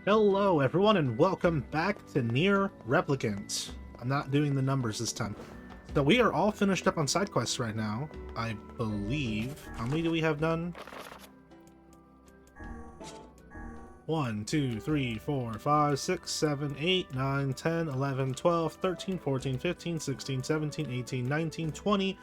Hello everyone and welcome back to NieR Replicant. I'm not doing the numbers this time. So we are all finished up on side quests right now, I believe. How many do we have done? 1, 2, 3, 4, 5, 6, 7, 8, 9, 10, 11, 12, 13, 14, 15, 16, 17, 18, 19, 20,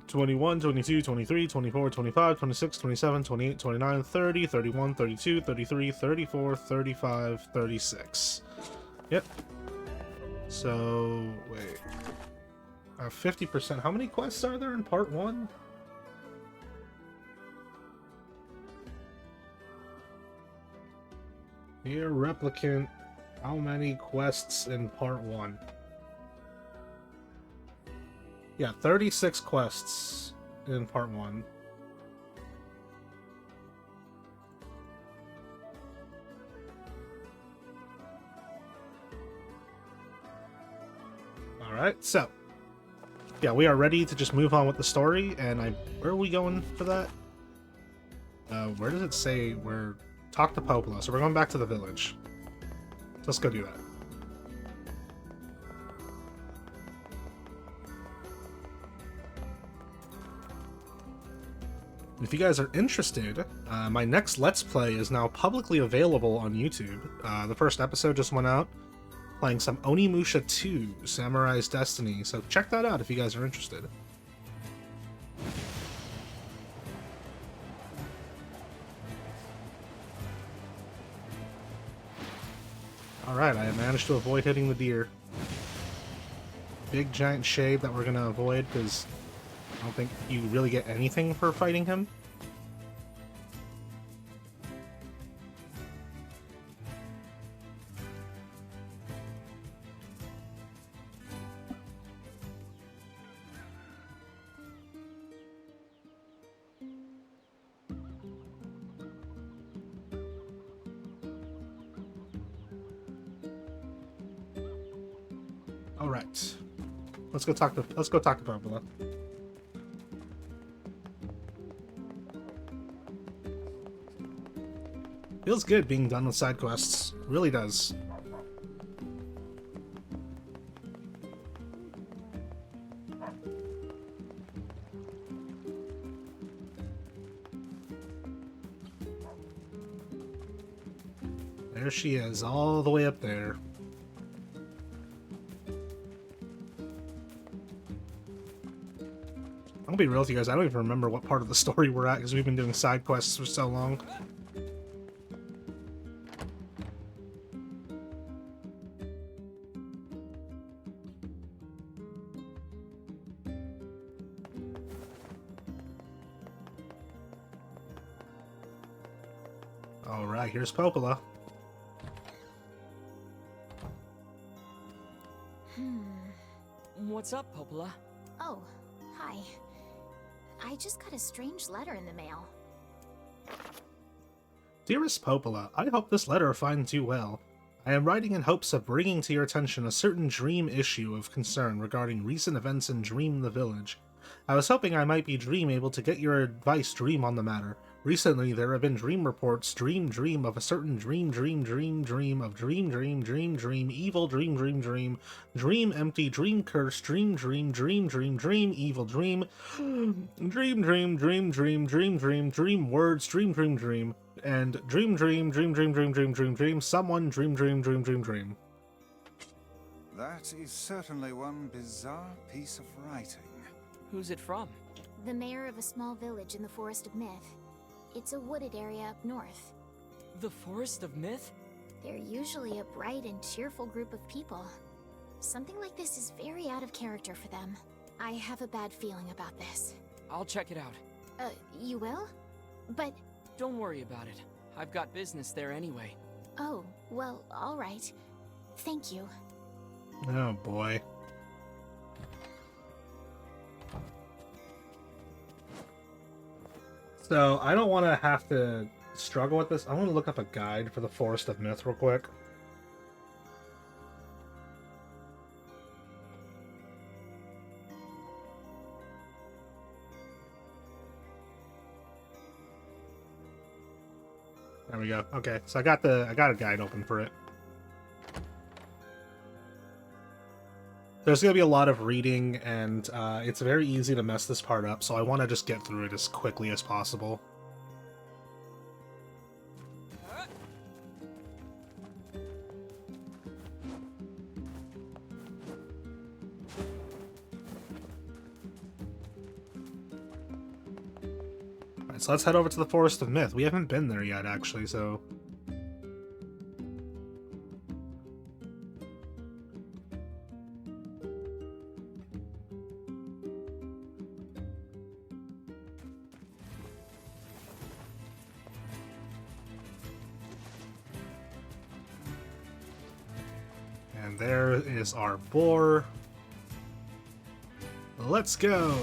21, 22, 23, 24, 25, 26, 27, 28, 29, 30, 31, 32, 33, 34, 35, 36. Yep. So, wait. 50%. How many quests are there in part 1? NieR Replicant, how many quests in part 1? Yeah, 36 quests in part 1. Alright, so yeah, we are ready to just move on with the story, and where are we going for that? Where does it say we're... Talk to Popola, so we're going back to the village. Let's go do that. If you guys are interested, my next Let's Play is now publicly available on YouTube. The first episode just went out, playing some Onimusha 2, Samurai's Destiny, so check that out if you guys are interested. Alright, I managed to avoid hitting the deer. Big giant shade that we're gonna avoid, because I don't think you really get anything for fighting him. Alright. Let's go talk to Popola. Feels good being done with side quests. Really does. There she is, all the way up there. I'll be real with you guys, I don't even remember what part of the story we're at because we've been doing side quests for so long. Alright, here's Popola. What's up, Popola? Oh, hi. I just got a strange letter in the mail. Dearest Popola, I hope this letter finds you well. I am writing in hopes of bringing to your attention a certain dream issue of concern regarding recent events in Dream the Village. I was hoping I might be able to get your advice Dream on the matter. Recently, there have been dream reports, dream of a certain dream of dream, evil dream, empty, dream curse, dream, evil dream, dream words, dream, and dream, someone, dream. That is certainly one bizarre piece of writing. Who's it from? The mayor of a small village in the Forest of Myth. It's a wooded area up north. The Forest of Myth? They're usually a bright and cheerful group of people. Something like this is very out of character for them. I have a bad feeling about this. I'll check it out. You will? But... Don't worry about it. I've got business there anyway. Oh, well, alright. Thank you. Oh boy. So, I don't want to have to struggle with this. I want to look up a guide for the Forest of Myth real quick. There we go. Okay, so I got a guide open for it. There's gonna be a lot of reading, and it's very easy to mess this part up, so I want to just get through it as quickly as possible. Alright, so let's head over to the Forest of Myth. We haven't been there yet, actually, so... And there is our boar. Let's go!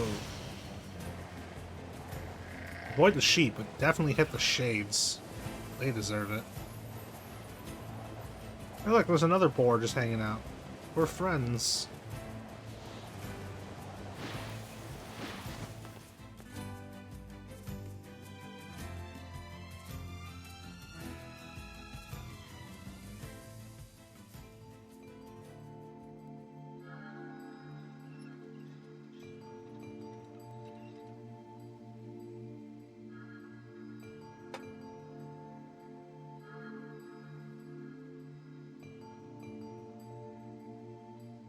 Avoid the sheep, but definitely hit the shades. They deserve it. Hey look, there's another boar just hanging out. We're friends.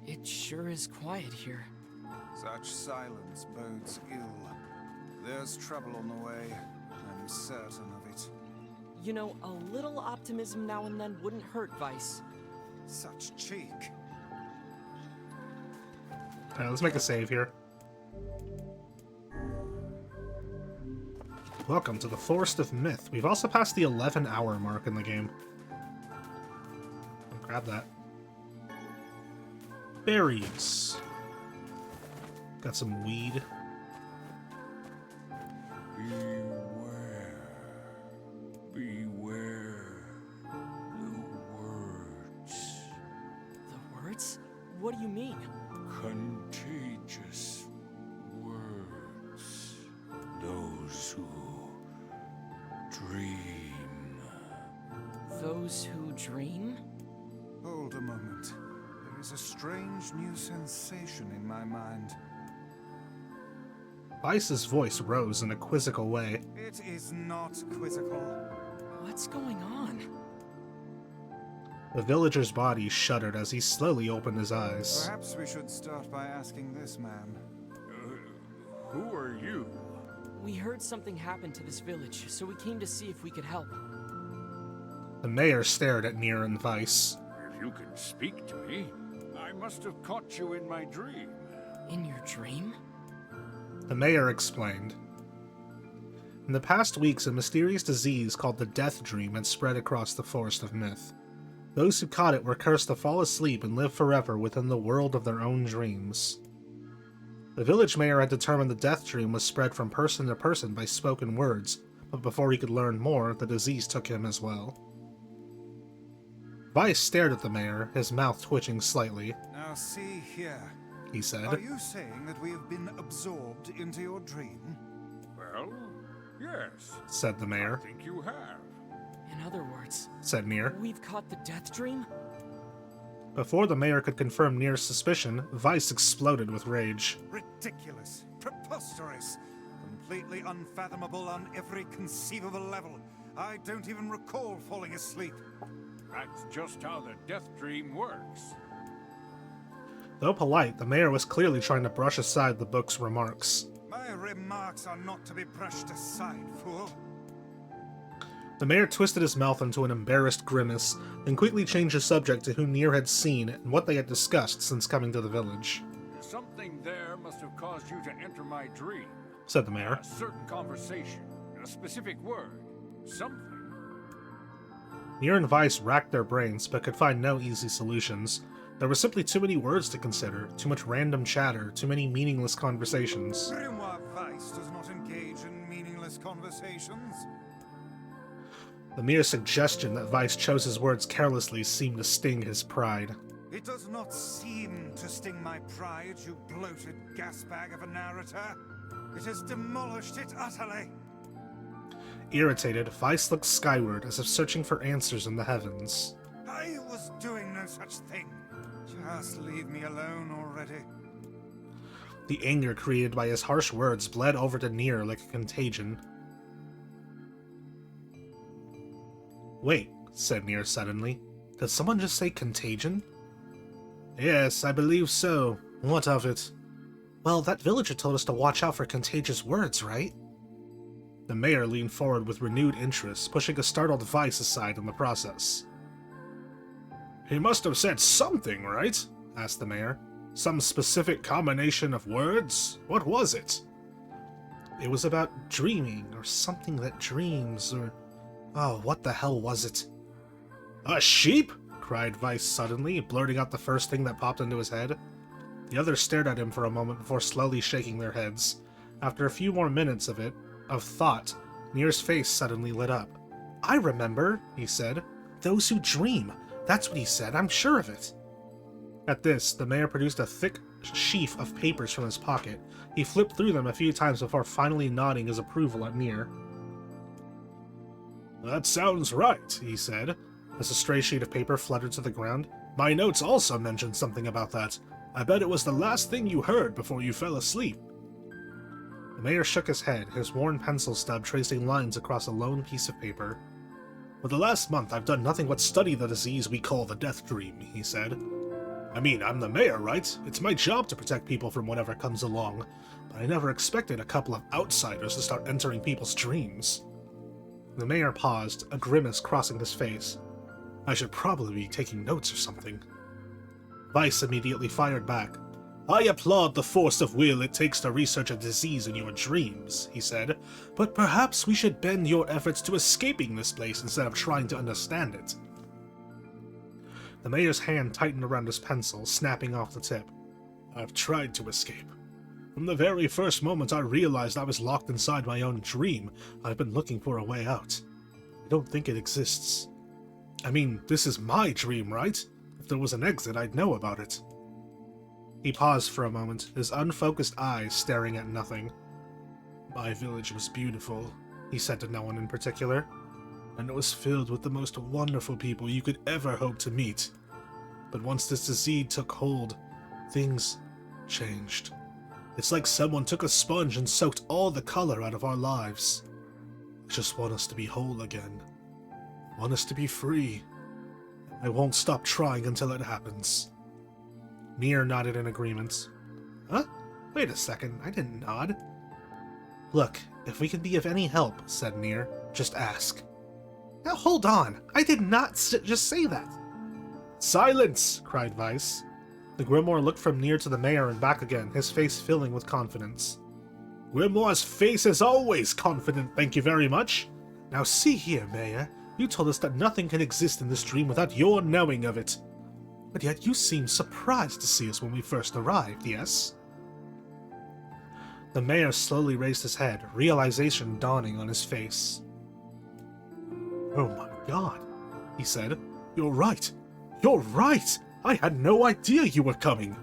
It sure is quiet here. Such silence bodes ill. There's trouble on the way. I'm certain of it. You know, a little optimism now and then wouldn't hurt, Vice. Such cheek. Alright, let's make a save here. Welcome to the Forest of Myth. We've also passed the 11-hour mark in the game. Grab that. Berries. Got some weed. Beware. Beware. The words. The words? What do you mean? Contagious words. Those who dream. Those who dream? Hold a moment. There is a strange new sensation in my mind. Vice's voice rose in a quizzical way. It is not quizzical. What's going on? The villager's body shuddered as he slowly opened his eyes. Perhaps we should start by asking this man. Who are you? We heard something happened to this village, so we came to see if we could help. The mayor stared at NieR and Vice. If you can speak to me, I must have caught you in my dream. In your dream? The mayor explained. In the past weeks, a mysterious disease called the Death Dream had spread across the Forest of Myth. Those who caught it were cursed to fall asleep and live forever within the world of their own dreams. The village mayor had determined the Death Dream was spread from person to person by spoken words, but before he could learn more, the disease took him as well. Vice stared at the mayor, his mouth twitching slightly. Now see here. He said. Are you saying that we have been absorbed into your dream? Well, yes. Said the mayor. I think you have. In other words, Said NieR. we've caught the death dream? Before the mayor could confirm NieR's suspicion, Vice exploded with rage. Ridiculous. Preposterous. Completely unfathomable on every conceivable level. I don't even recall falling asleep. That's just how the death dream works. Though polite, the mayor was clearly trying to brush aside the book's remarks. My remarks are not to be brushed aside, fool. The mayor twisted his mouth into an embarrassed grimace, then quickly changed the subject to who NieR had seen and what they had discussed since coming to the village. Something there must have caused you to enter my dream. Said the mayor. A certain conversation, a specific word, something. NieR and Vice racked their brains, but could find no easy solutions. There were simply too many words to consider, too much random chatter, too many meaningless conversations. Grimoire Vice does not engage in meaningless conversations. The mere suggestion that Vice chose his words carelessly seemed to sting his pride. It does not seem to sting my pride, you bloated gasbag of a narrator. It has demolished it utterly. Irritated, Weiss looked skyward as if searching for answers in the heavens. I was doing no such thing. Just leave me alone already. The anger created by his harsh words bled over to NieR like a contagion. Wait, said NieR suddenly. Did someone just say contagion? Yes, I believe so. What of it? Well, that villager told us to watch out for contagious words, right? The mayor leaned forward with renewed interest, pushing a startled Weiss aside in the process. He must have said something, right? Asked the mayor. Some specific combination of words? What was it? It was about dreaming, or something that dreams, or... Oh, what the hell was it? A sheep? Cried Weiss suddenly, blurting out the first thing that popped into his head. The others stared at him for a moment before slowly shaking their heads. After a few more minutes of thought, NieR's face suddenly lit up. I remember, he said. Those who dream. That's what he said, I'm sure of it. At this, the mayor produced a thick sheaf of papers from his pocket. He flipped through them a few times before finally nodding his approval at NieR. That sounds right, he said, as a stray sheet of paper fluttered to the ground. My notes also mentioned something about that. I bet it was the last thing you heard before you fell asleep. The mayor shook his head, his worn pencil stub tracing lines across a lone piece of paper. For the last month, I've done nothing but study the disease we call the death dream, he said. I mean, I'm the mayor, right? It's my job to protect people from whatever comes along, but I never expected a couple of outsiders to start entering people's dreams. The mayor paused, a grimace crossing his face. I should probably be taking notes or something. Weiss immediately fired back. I applaud the force of will it takes to research a disease in your dreams, he said, but perhaps we should bend your efforts to escaping this place instead of trying to understand it. The mayor's hand tightened around his pencil, snapping off the tip. I've tried to escape. From the very first moment I realized I was locked inside my own dream, I've been looking for a way out. I don't think it exists. I mean, this is my dream, right? If there was an exit, I'd know about it. He paused for a moment, his unfocused eyes staring at nothing. My village was beautiful, he said to no one in particular, and it was filled with the most wonderful people you could ever hope to meet. But once this disease took hold, things changed. It's like someone took a sponge and soaked all the color out of our lives. I just want us to be whole again. I want us to be free. I won't stop trying until it happens. NieR nodded in agreement. Huh? Wait a second, I didn't nod. Look, if we can be of any help, said NieR, just ask. Now hold on, I did not just say that. Silence! Cried Weiss. The Grimoire looked from NieR to the mayor and back again, his face filling with confidence. Grimoire's face is always confident, thank you very much. Now see here, Mayor, you told us that nothing can exist in this dream without your knowing of it. But yet you seemed surprised to see us when we first arrived, yes? The mayor slowly raised his head, realization dawning on his face. Oh my god, he said. You're right. You're right! I had no idea you were coming.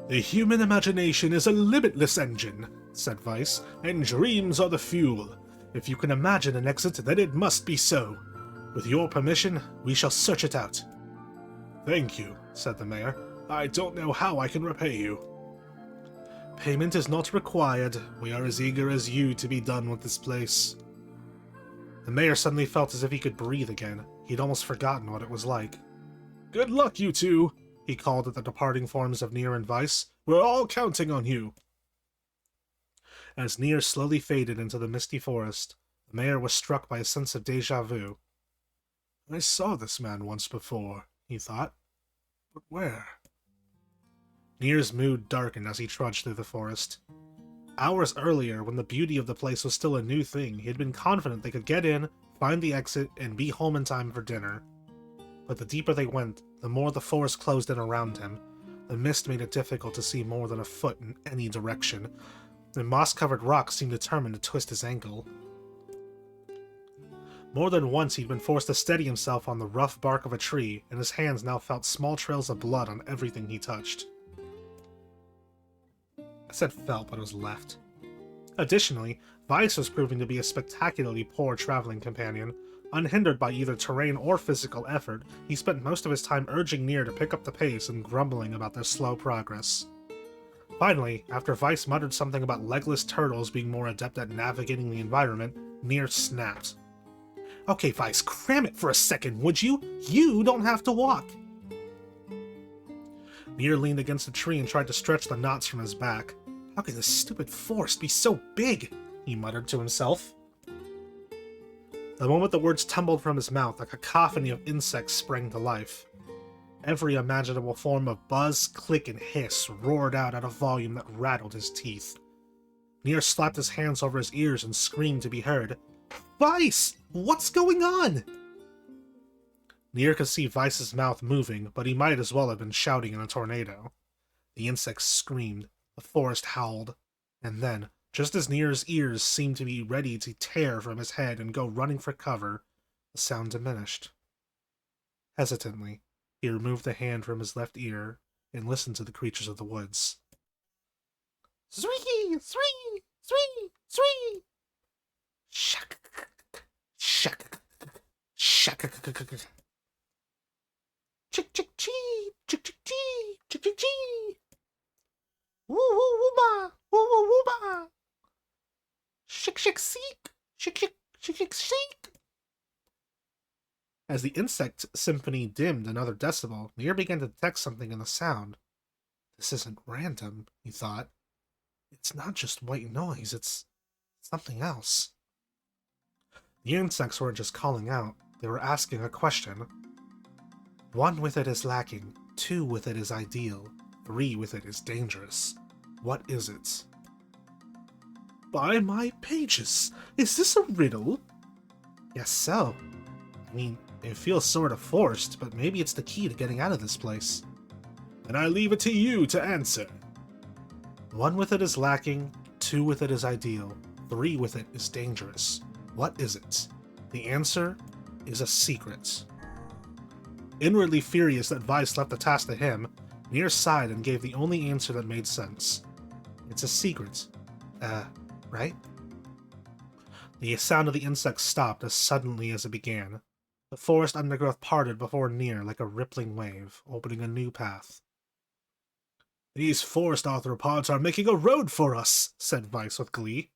The human imagination is a limitless engine, said Weiss, and dreams are the fuel. If you can imagine an exit, then it must be so. With your permission, we shall search it out. Thank you, said the mayor. I don't know how I can repay you. Payment is not required. We are as eager as you to be done with this place. The mayor suddenly felt as if he could breathe again. He'd almost forgotten what it was like. Good luck, you two, he called at the departing forms of NieR and Weiss. We're all counting on you. As NieR slowly faded into the misty forest, the mayor was struck by a sense of déjà vu. I saw this man once before, he thought. But where? NieR's mood darkened as he trudged through the forest. Hours earlier, when the beauty of the place was still a new thing, he had been confident they could get in, find the exit, and be home in time for dinner. But the deeper they went, the more the forest closed in around him. The mist made it difficult to see more than a foot in any direction. The moss-covered rocks seemed determined to twist his ankle. More than once he'd been forced to steady himself on the rough bark of a tree, and his hands now felt small trails of blood on everything he touched. I said felt, but it was left. Additionally, Weiss was proving to be a spectacularly poor traveling companion. Unhindered by either terrain or physical effort, he spent most of his time urging NieR to pick up the pace and grumbling about their slow progress. Finally, after Weiss muttered something about legless turtles being more adept at navigating the environment, NieR snapped. Okay, Weiss, cram it for a second, would you? You don't have to walk! NieR leaned against a tree and tried to stretch the knots from his back. How could this stupid forest be so big? He muttered to himself. The moment the words tumbled from his mouth, a cacophony of insects sprang to life. Every imaginable form of buzz, click, and hiss roared out at a volume that rattled his teeth. NieR slapped his hands over his ears and screamed to be heard. Weiss! What's going on? NieR could see Weiss's mouth moving, but he might as well have been shouting in a tornado. The insects screamed, the forest howled, and then, just as NieR's ears seemed to be ready to tear from his head and go running for cover, the sound diminished. Hesitantly, he removed the hand from his left ear and listened to the creatures of the woods. Swee! Swee! Swee! Swee! Shak! Shak! Shak! Chick chick chee! Chick chick chee! Chick chick chee! Woo woo woo-ba! Woo woo woo-ba! Shik shik seek! Shik shik shik shik shik! As the insect symphony dimmed another decibel, NieR began to detect something in the sound. This isn't random, he thought. It's not just white noise, it's something else. The insects weren't just calling out, they were asking a question. 1 with it is lacking, 2 with it is ideal, 3 with it is dangerous. What is it? By my pages, is this a riddle? Guess so. I mean, it feels sort of forced, but maybe it's the key to getting out of this place. And I leave it to you to answer. 1 with it is lacking, 2 with it is ideal, 3 with it is dangerous. What is it? The answer is a secret. Inwardly furious that Weiss left the task to him, NieR sighed and gave the only answer that made sense. It's a secret. Right? The sound of the insects stopped as suddenly as it began. The forest undergrowth parted before NieR like a rippling wave, opening a new path. These forest arthropods are making a road for us, said Weiss with glee.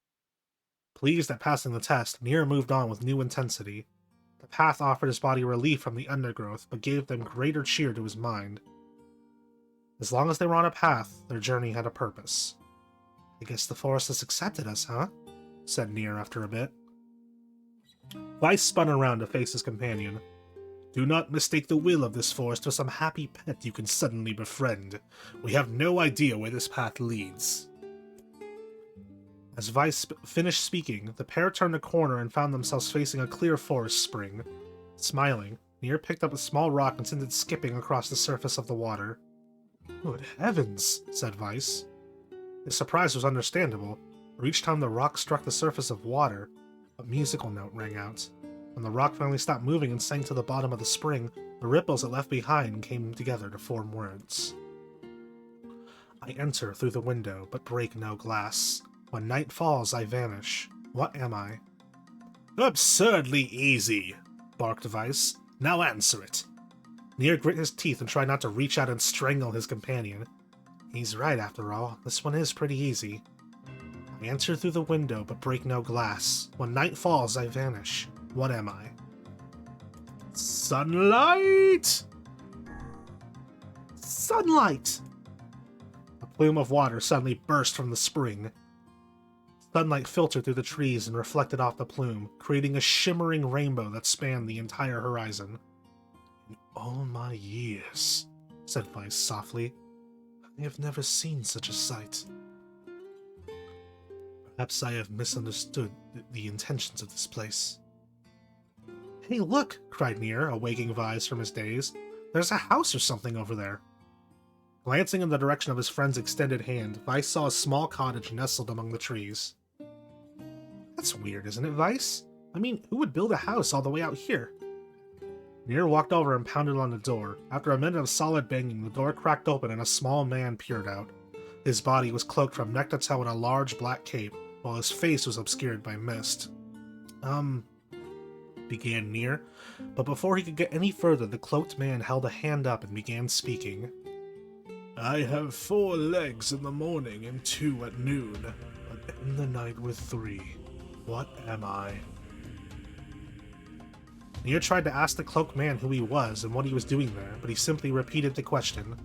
Pleased at passing the test, NieR moved on with new intensity. The path offered his body relief from the undergrowth, but gave them greater cheer to his mind. As long as they were on a path, their journey had a purpose. I guess the forest has accepted us, huh? Said NieR after a bit. Weiss spun around to face his companion. Do not mistake the will of this forest for some happy pet you can suddenly befriend. We have no idea where this path leads. As Weiss finished speaking, the pair turned a corner and found themselves facing a clear forest spring. Smiling, NieR picked up a small rock and sent it skipping across the surface of the water. Good heavens, said Weiss. His surprise was understandable, for each time the rock struck the surface of water, a musical note rang out. When the rock finally stopped moving and sank to the bottom of the spring, the ripples it left behind came together to form words. I enter through the window, but break no glass. When night falls, I vanish. What am I? Absurdly easy, barked Weiss. Now answer it. NieR grit his teeth and tried not to reach out and strangle his companion. He's right, after all. This one is pretty easy. I enter through the window, but break no glass. When night falls, I vanish. What am I? Sunlight! Sunlight! A plume of water suddenly burst from the spring. Sunlight filtered through the trees and reflected off the plume, creating a shimmering rainbow that spanned the entire horizon. In all my years, said Weiss softly, I have never seen such a sight. Perhaps I have misunderstood the intentions of this place. Hey, look! Cried NieR, awaking Weiss from his daze. There's a house or something over there. Glancing in the direction of his friend's extended hand, Weiss saw a small cottage nestled among the trees. That's weird, isn't it, Weiss? I mean, who would build a house all the way out here? NieR walked over and pounded on the door. After a minute of solid banging, the door cracked open and a small man peered out. His body was cloaked from neck to toe in a large black cape, while his face was obscured by mist. Began NieR, but before he could get any further, the cloaked man held a hand up and began speaking. I have 4 legs in the morning and 2 at noon, but in the night with 3. What am I? NieR tried to ask the cloaked man who he was and what he was doing there, but he simply repeated the question.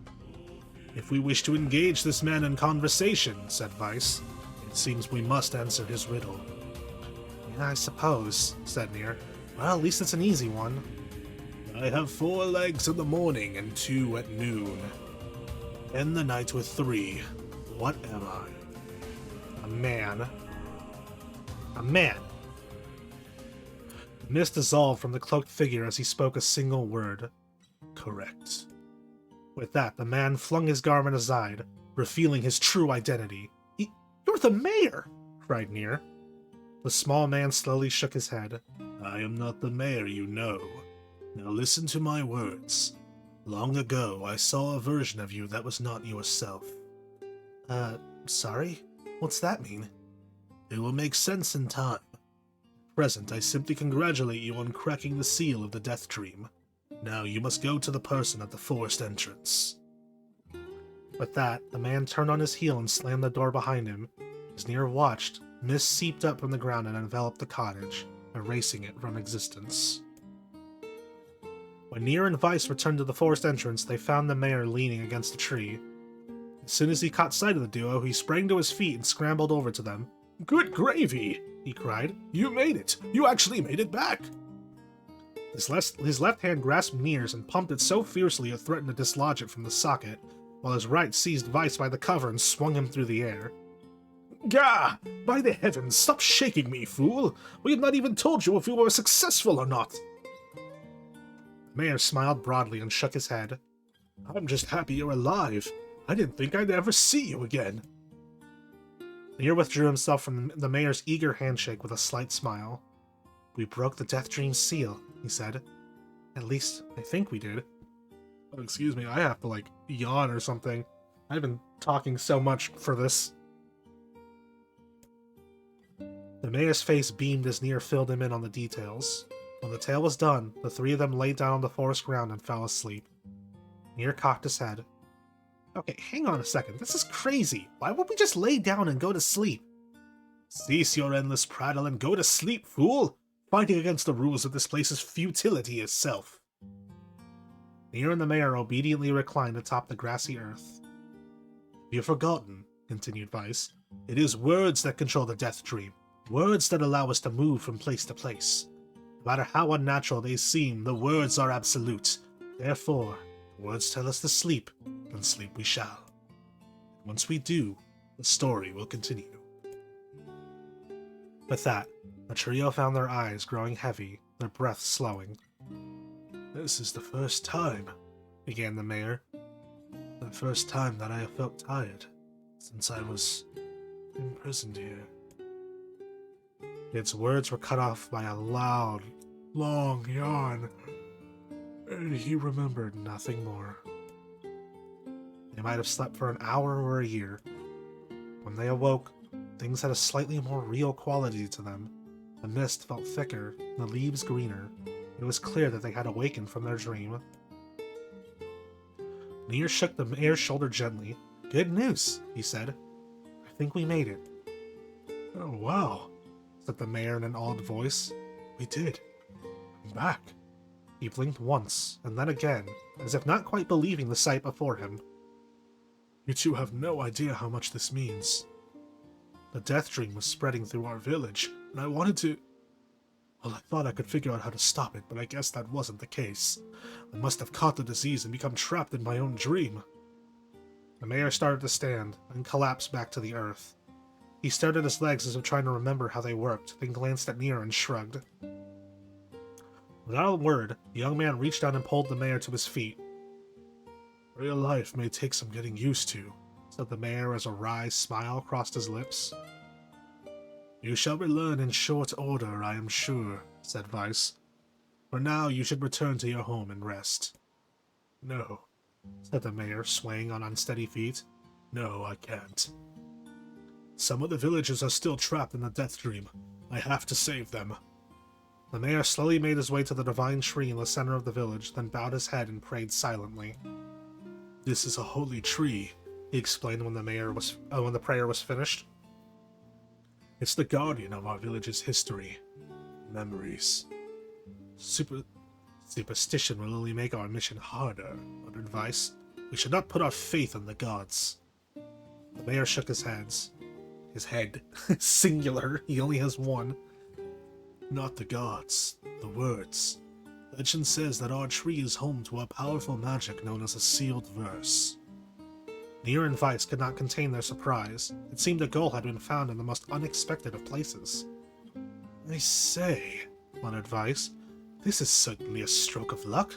If we wish to engage this man in conversation, said Weiss, it seems we must answer his riddle. Yeah, I suppose, said NieR. Well, at least it's an easy one. I have 4 legs in the morning and 2 at noon. End the night with 3. What am I? A man. A man. The mist dissolved from the cloaked figure as he spoke a single word. Correct. With that, the man flung his garment aside, revealing his true identity. You're the mayor! Cried NieR. The small man slowly shook his head. I am not the mayor you know. Now listen to my words. Long ago, I saw a version of you that was not yourself. Sorry? What's that mean? It will make sense in time. At present, I simply congratulate you on cracking the seal of the Death Dream. Now you must go to the person at the forest entrance. With that, the man turned on his heel and slammed the door behind him. As NieR watched, mist seeped up from the ground and enveloped the cottage, erasing it from existence. When NieR and Weiss returned to the forest entrance, they found the mayor leaning against a tree. As soon as he caught sight of the duo, he sprang to his feet and scrambled over to them. Good gravy! He cried. You made it! You actually made it back! His left hand grasped NieR's and pumped it so fiercely it threatened to dislodge it from the socket, while his right seized Weiss by the cover and swung him through the air. Gah! By the heavens, stop shaking me, fool! We have not even told you if we were successful or not! The mayor smiled broadly and shook his head. I'm just happy you're alive. I didn't think I'd ever see you again. NieR withdrew himself from the mayor's eager handshake with a slight smile. We broke the Death Dream's seal, he said. At least, I think we did. Oh, excuse me, I have to, yawn or something. I've been talking so much for this. The mayor's face beamed as NieR filled him in on the details. When the tale was done, the 3 of them laid down on the forest ground and fell asleep. NieR cocked his head. Okay, hang on a second. This is crazy. Why would we just lay down and go to sleep? Cease your endless prattle and go to sleep, fool! Fighting against the rules of this place is futility itself. NieR and the mayor obediently reclined atop the grassy earth. You've forgotten, continued Weiss. It is words that control the Death Dream. Words that allow us to move from place to place. No matter how unnatural they seem, the words are absolute. Therefore, words tell us to sleep, and sleep we shall. Once we do, the story will continue. With that, the trio found their eyes growing heavy, their breath slowing. This is the first time, began the mayor. The first time that I have felt tired, since I was imprisoned here. Its words were cut off by a loud, long yawn, and he remembered nothing more. They might have slept for an hour or a year. When they awoke, things had a slightly more real quality to them. The mist felt thicker, the leaves greener. It was clear that they had awakened from their dream. NieR shook the mayor's shoulder gently. Good news, he said. I think we made it. Oh, wow, said the mayor in an awed voice. We did. I'm back. He blinked once, and then again, as if not quite believing the sight before him. You two have no idea how much this means. The Death Dream was spreading through our village, and I wanted to... Well, I thought I could figure out how to stop it, but I guess that wasn't the case. I must have caught the disease and become trapped in my own dream. The mayor started to stand, and collapsed back to the earth. He stared at his legs as if trying to remember how they worked, then glanced at NieR and shrugged. Without a word, the young man reached out and pulled the mayor to his feet. Real life may take some getting used to, said the mayor as a wry smile crossed his lips. You shall relearn in short order, I am sure, said Weiss. For now, you should return to your home and rest. No, said the mayor, swaying on unsteady feet. No, I can't. Some of the villagers are still trapped in the death dream. I have to save them. The mayor slowly made his way to the divine tree in the center of the village, then bowed his head and prayed silently. This is a holy tree, he explained when the prayer was finished. It's the guardian of our village's history, memories. Superstition will only make our mission harder, muttered Vice. We should not put our faith in the gods. The mayor shook his hands. His head. Singular. He only has one. Not the gods. The words. Legend says that our tree is home to a powerful magic known as a sealed verse. NieR and Vice could not contain their surprise. It seemed a goal had been found in the most unexpected of places. I say, muttered Vice, this is certainly a stroke of luck.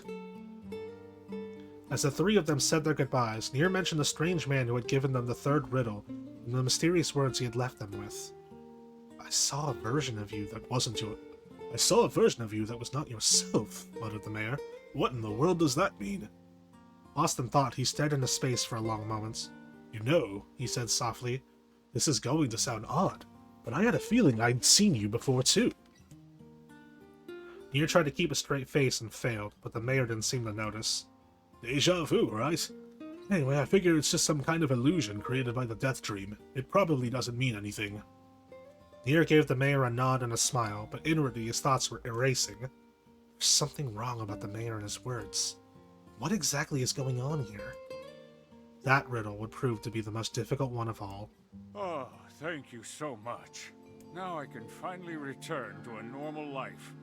As the three of them said their goodbyes, NieR mentioned the strange man who had given them the third riddle, and the mysterious words he had left them with. I saw a version of you that was not yourself, muttered the mayor. What in the world does that mean? Lost in thought, he stared into space for a long moment. You know, he said softly, this is going to sound odd, but I had a feeling I'd seen you before too. NieR tried to keep a straight face and failed, but the mayor didn't seem to notice. Deja vu, right? Anyway, I figure it's just some kind of illusion created by the death dream. It probably doesn't mean anything. NieR gave the mayor a nod and a smile, but inwardly his thoughts were erasing. There's something wrong about the mayor and his words. What exactly is going on here? That riddle would prove to be the most difficult one of all. Oh, thank you so much. Now I can finally return to a normal life.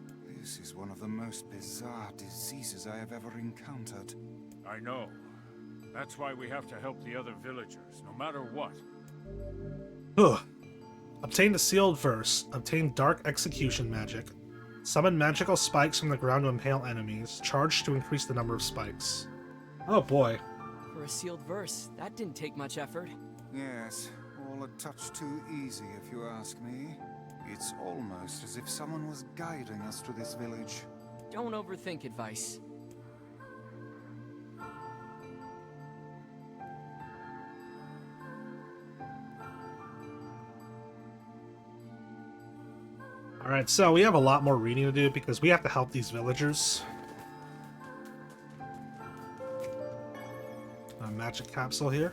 This is one of the most bizarre diseases I have ever encountered. I know. That's why we have to help the other villagers, no matter what. Ugh. Obtain a sealed verse. Obtain dark execution magic. Summon magical spikes from the ground to impale enemies. Charge to increase the number of spikes. Oh boy. For a sealed verse, that didn't take much effort. Yes, all a touch too easy if you ask me. It's almost as if someone was guiding us to this village. Don't overthink advice. Alright, so we have a lot more reading to do because we have to help these villagers. A magic capsule here.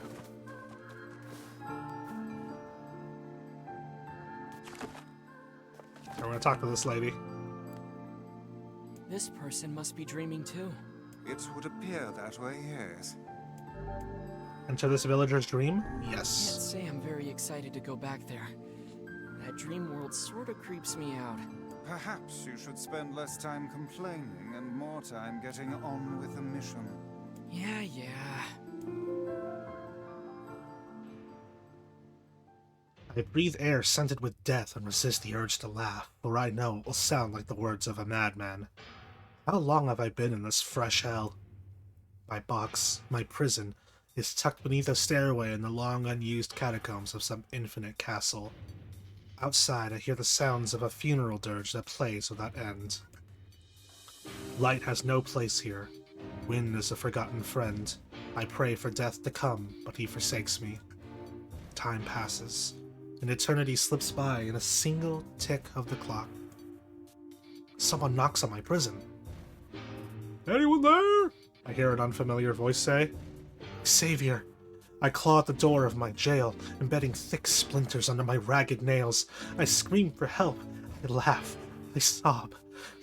We're going to talk to this lady. This person must be dreaming too. It would appear that way, yes. Enter this villager's dream? Can't Yes. say I'm very excited to go back there. That dream world sorta creeps me out. Perhaps you should spend less time complaining and more time getting on with the mission. Yeah. I breathe air scented with death and resist the urge to laugh, for I know it will sound like the words of a madman. How long have I been in this fresh hell? My box, my prison, is tucked beneath a stairway in the long unused catacombs of some infinite castle. Outside, I hear the sounds of a funeral dirge that plays without end. Light has no place here. Wind is a forgotten friend. I pray for death to come, but he forsakes me. Time passes. An eternity slips by in a single tick of the clock. Someone knocks on my prison. Anyone there? I hear an unfamiliar voice say. Savior. I claw at the door of my jail, embedding thick splinters under my ragged nails. I scream for help. I laugh. I sob.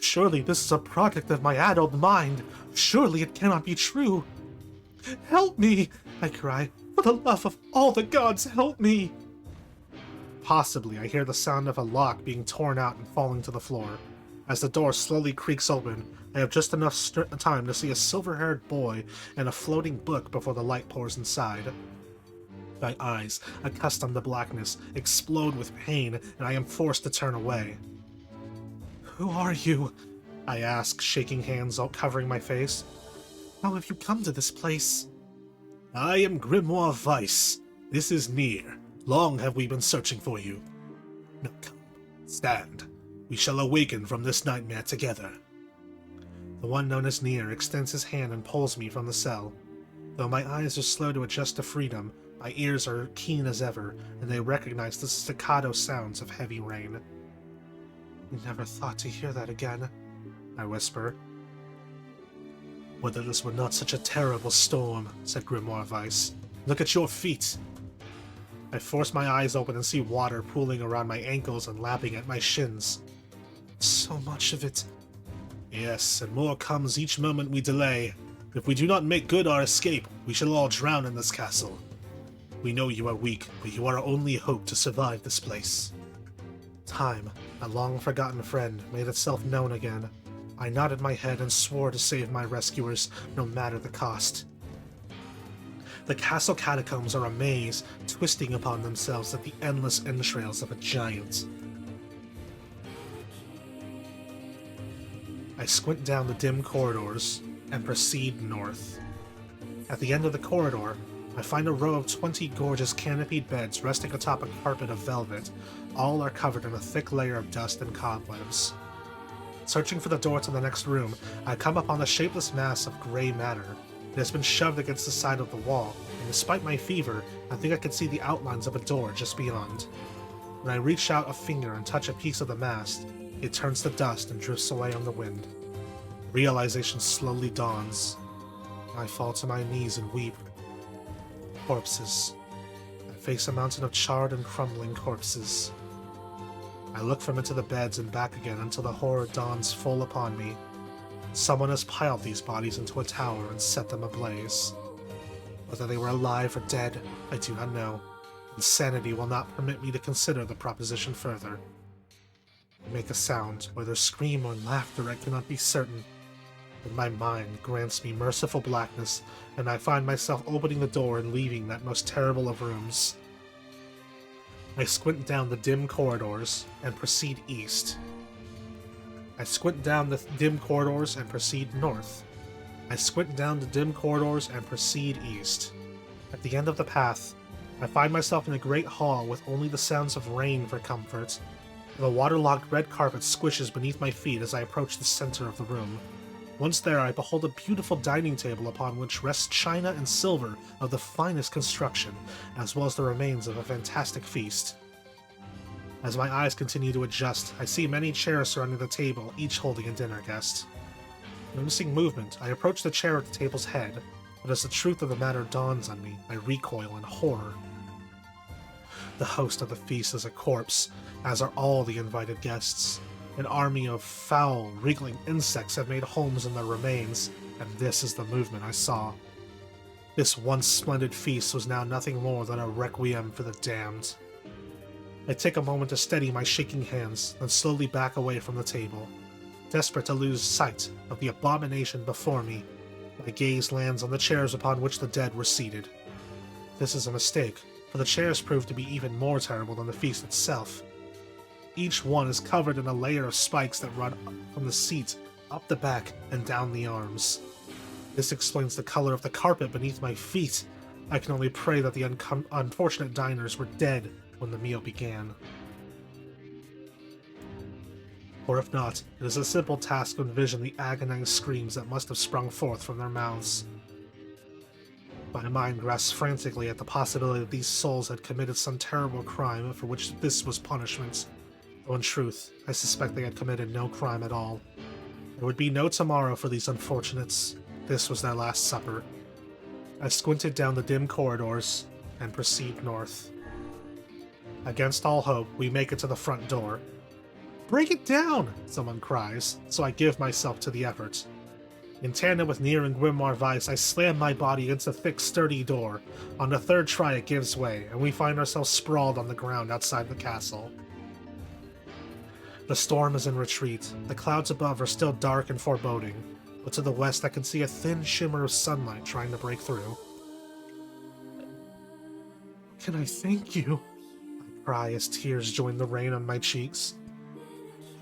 Surely this is a product of my addled mind. Surely it cannot be true. Help me! I cry. For the love of all the gods, help me! Possibly, I hear the sound of a lock being torn out and falling to the floor. As the door slowly creaks open, I have just enough time to see a silver-haired boy and a floating book before the light pours inside. My eyes, accustomed to blackness, explode with pain, and I am forced to turn away. Who are you? I ask, shaking hands all covering my face. How have you come to this place? I am Grimoire Weiss. This is NieR. Long have we been searching for you. Now come, stand. We shall awaken from this nightmare together. The one known as NieR extends his hand and pulls me from the cell. Though my eyes are slow to adjust to freedom, My ears are keen as ever, and they recognize the staccato sounds of heavy rain. "We never thought to hear that again," I whisper. "Whether this were not such a terrible storm," said Grimoire Weiss. "Look at your feet!" I force my eyes open and see water pooling around my ankles and lapping at my shins. "So much of it." "Yes, and more comes each moment we delay. If we do not make good our escape, we shall all drown in this castle. We know you are weak, but you are our only hope to survive this place." Time, a long-forgotten friend, made itself known again. I nodded my head and swore to save my rescuers, no matter the cost. The castle catacombs are a maze, twisting upon themselves like the endless entrails of a giant. I squint down the dim corridors and proceed north. At the end of the corridor, I find a row of 20 gorgeous canopied beds resting atop a carpet of velvet. All are covered in a thick layer of dust and cobwebs. Searching for the door to the next room, I come upon a shapeless mass of gray matter. It has been shoved against the side of the wall, and despite my fever, I think I can see the outlines of a door just beyond. When I reach out a finger and touch a piece of the mass, it turns to dust and drifts away on the wind. Realization slowly dawns. I fall to my knees and weep. Corpses. I face a mountain of charred and crumbling corpses. I look from into the beds and back again until the horror dawns full upon me. Someone has piled these bodies into a tower and set them ablaze. Whether they were alive or dead, I do not know. Insanity will not permit me to consider the proposition further. I make a sound, whether scream or laughter I cannot be certain. But my mind grants me merciful blackness, and I find myself opening the door and leaving that most terrible of rooms. I squint down the dim corridors and proceed east. I squint down the dim corridors and proceed north. I squint down the dim corridors and proceed east. At the end of the path, I find myself in a great hall with only the sounds of rain for comfort. The waterlogged red carpet squishes beneath my feet as I approach the center of the room. Once there, I behold a beautiful dining table upon which rests china and silver of the finest construction, as well as the remains of a fantastic feast. As my eyes continue to adjust, I see many chairs surrounding the table, each holding a dinner guest. Noticing movement, I approach the chair at the table's head, but as the truth of the matter dawns on me, I recoil in horror. The host of the feast is a corpse, as are all the invited guests. An army of foul, wriggling insects have made homes in their remains, and this is the movement I saw. This once splendid feast was now nothing more than a requiem for the damned. I take a moment to steady my shaking hands, then slowly back away from the table. Desperate to lose sight of the abomination before me, my gaze lands on the chairs upon which the dead were seated. This is a mistake, for the chairs prove to be even more terrible than the feast itself. Each one is covered in a layer of spikes that run from the seat, up the back, and down the arms. This explains the color of the carpet beneath my feet. I can only pray that the unfortunate diners were dead when the meal began. Or if not, it is a simple task to envision the agonized screams that must have sprung forth from their mouths. My mind grasps frantically at the possibility that these souls had committed some terrible crime for which this was punishment. Though in truth, I suspect they had committed no crime at all. There would be no tomorrow for these unfortunates. This was their last supper. I squinted down the dim corridors and proceed north. Against all hope, we make it to the front door. "Break it down!" someone cries, so I give myself to the effort. In tandem with NieR and Grimoire Weiss, I slam my body against the thick, sturdy door. On the third try, it gives way, and we find ourselves sprawled on the ground outside the castle. The storm is in retreat. The clouds above are still dark and foreboding, but to the west I can see a thin shimmer of sunlight trying to break through. "Can I thank you?" I cry as tears join the rain on my cheeks.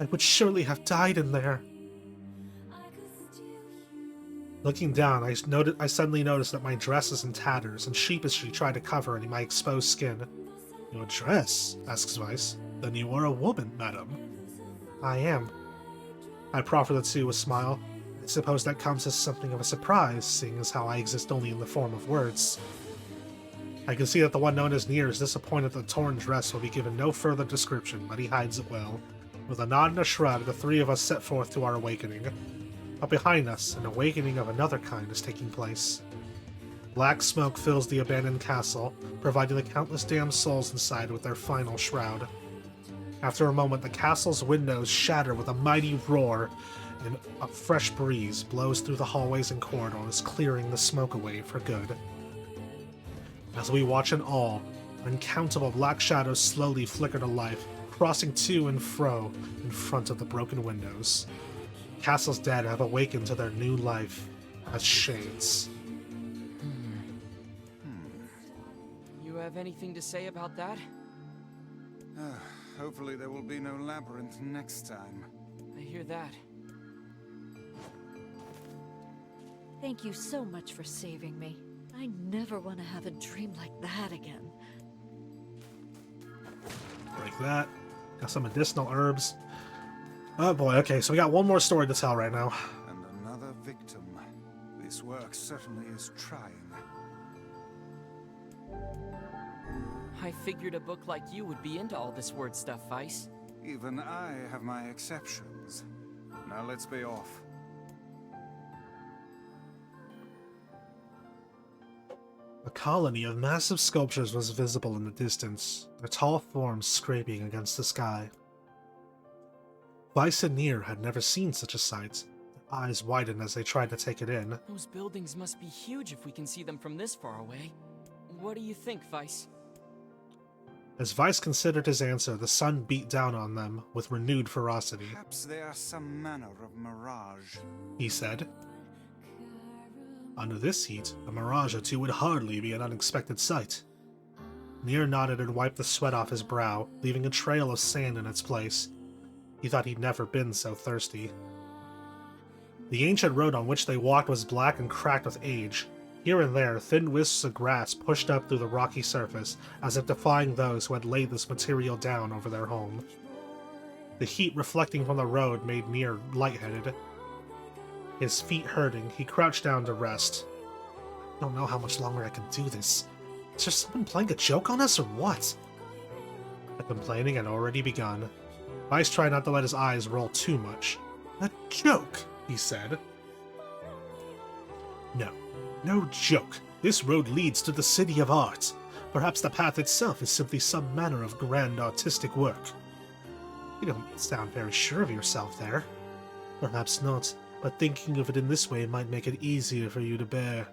"I would surely have died in there." Looking down, I suddenly notice that my dress is in tatters and sheepishly try to cover my exposed skin. "Your dress?" asks Weiss. "Then you are a woman, madam." "I am." I proffer the two with a smile. I suppose that comes as something of a surprise, seeing as how I exist only in the form of words. I can see that the one known as NieR is disappointed that the torn dress will be given no further description, but he hides it well. With a nod and a shrug, the three of us set forth to our awakening. But behind us, an awakening of another kind is taking place. Black smoke fills the abandoned castle, providing the countless damned souls inside with their final shroud. After a moment, the castle's windows shatter with a mighty roar, and a fresh breeze blows through the hallways and corridors, clearing the smoke away for good. As we watch in awe, uncountable black shadows slowly flicker to life, crossing to and fro in front of the broken windows. The castle's dead have awakened to their new life as shades. You have anything to say about that? Hopefully there will be no labyrinth next time. I hear that. Thank you so much for saving me. I never want to have a dream like that again. Like that. Got some medicinal herbs. Oh boy, okay, so we got one more story to tell right now. And another victim. This work certainly is trying. I figured a book like you would be into all this word stuff, Vice. Even I have my exceptions. Now let's be off. A colony of massive sculptures was visible in the distance, their tall forms scraping against the sky. Vice and NieR had never seen such a sight. Their eyes widened as they tried to take it in. Those buildings must be huge if we can see them from this far away. What do you think, Vice? As Vice considered his answer, the sun beat down on them with renewed ferocity. Perhaps they are some manner of mirage. He said. Under this heat, a mirage or two would hardly be an unexpected sight. NieR nodded and wiped the sweat off his brow, leaving a trail of sand in its place. He thought he'd never been so thirsty. The ancient road on which they walked was black and cracked with age. Here and there, thin wisps of grass pushed up through the rocky surface, as if defying those who had laid this material down over their home. The heat reflecting from the road made NieR lightheaded. His feet hurting, he crouched down to rest. I don't know how much longer I can do this. Is there someone playing a joke on us or what? The complaining had already begun. Vice tried not to let his eyes roll too much. A joke, he said. No joke. This road leads to the City of Art. Perhaps the path itself is simply some manner of grand artistic work. You don't sound very sure of yourself there. Perhaps not, but thinking of it in this way might make it easier for you to bear.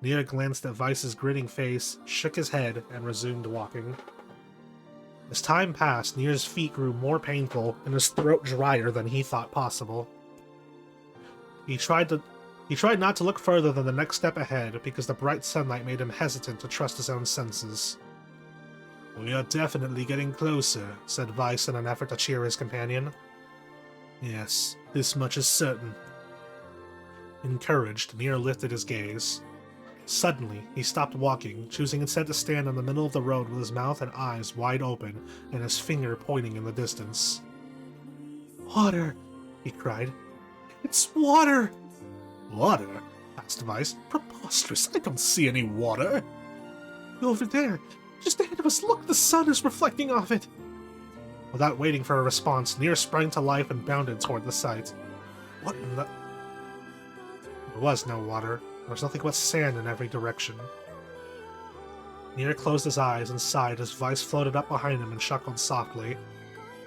NieR glanced at Vice's grinning face, shook his head, and resumed walking. As time passed, NieR's feet grew more painful and his throat drier than he thought possible. He tried not to look further than the next step ahead because the bright sunlight made him hesitant to trust his own senses. We are definitely getting closer, said Vice in an effort to cheer his companion. Yes, this much is certain. Encouraged, NieR lifted his gaze. Suddenly, he stopped walking, choosing instead to stand in the middle of the road with his mouth and eyes wide open and his finger pointing in the distance. Water! He cried. It's water! Water? Asked Vice. Preposterous, I don't see any water. Over there, just ahead of us, look, the sun is reflecting off it. Without waiting for a response, NieR sprang to life and bounded toward the site. What in the... There was no water. There was nothing but sand in every direction. NieR closed his eyes and sighed as Vice floated up behind him and chuckled softly.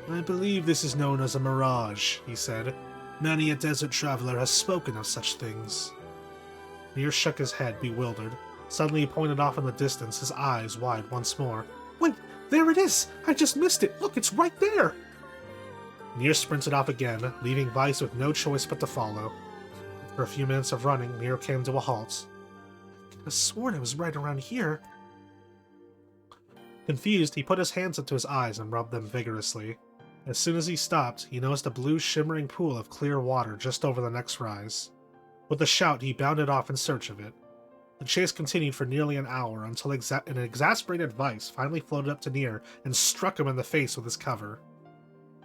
I believe this is known as a mirage, he said. Many a desert traveler has spoken of such things. NieR shook his head, bewildered. Suddenly he pointed off in the distance, his eyes wide once more. Wait, there it is! I just missed it! Look, it's right there! NieR sprinted off again, leaving Vice with no choice but to follow. After a few minutes of running, NieR came to a halt. I could have sworn it was right around here. Confused, he put his hands up to his eyes and rubbed them vigorously. As soon as he stopped, he noticed a blue shimmering pool of clear water just over the next rise. With a shout, he bounded off in search of it. The chase continued for nearly an hour until an exasperated Vice finally floated up to NieR and struck him in the face with his cover.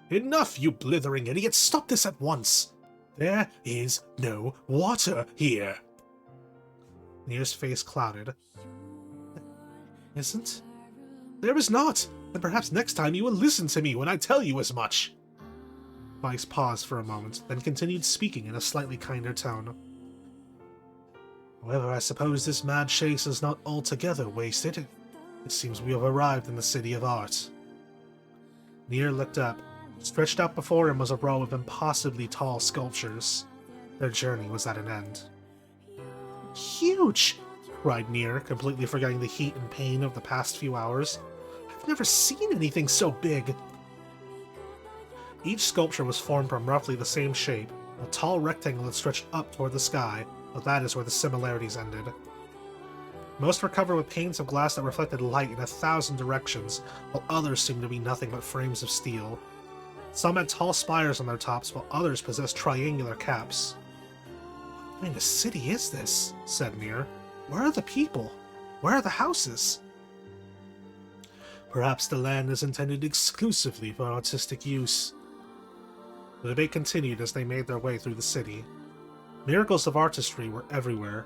Enough, you blithering idiot! Stop this at once! There is no water here! NieR's face clouded. Isn't? There is not! And perhaps next time you will listen to me when I tell you as much! Vice paused for a moment, then continued speaking in a slightly kinder tone. However, I suppose this mad chase is not altogether wasted. It seems we have arrived in the City of Art. NieR looked up. Stretched out before him was a row of impossibly tall sculptures. Their journey was at an end. Huge! Cried NieR, completely forgetting the heat and pain of the past few hours. I've never seen anything so big! Each sculpture was formed from roughly the same shape, a tall rectangle that stretched up toward the sky, but that is where the similarities ended. Most were covered with panes of glass that reflected light in 1,000 directions, while others seemed to be nothing but frames of steel. Some had tall spires on their tops, while others possessed triangular caps. What kind of city is this? Said NieR. Where are the people? Where are the houses? Perhaps the land is intended exclusively for artistic use. The debate continued as they made their way through the city. Miracles of artistry were everywhere.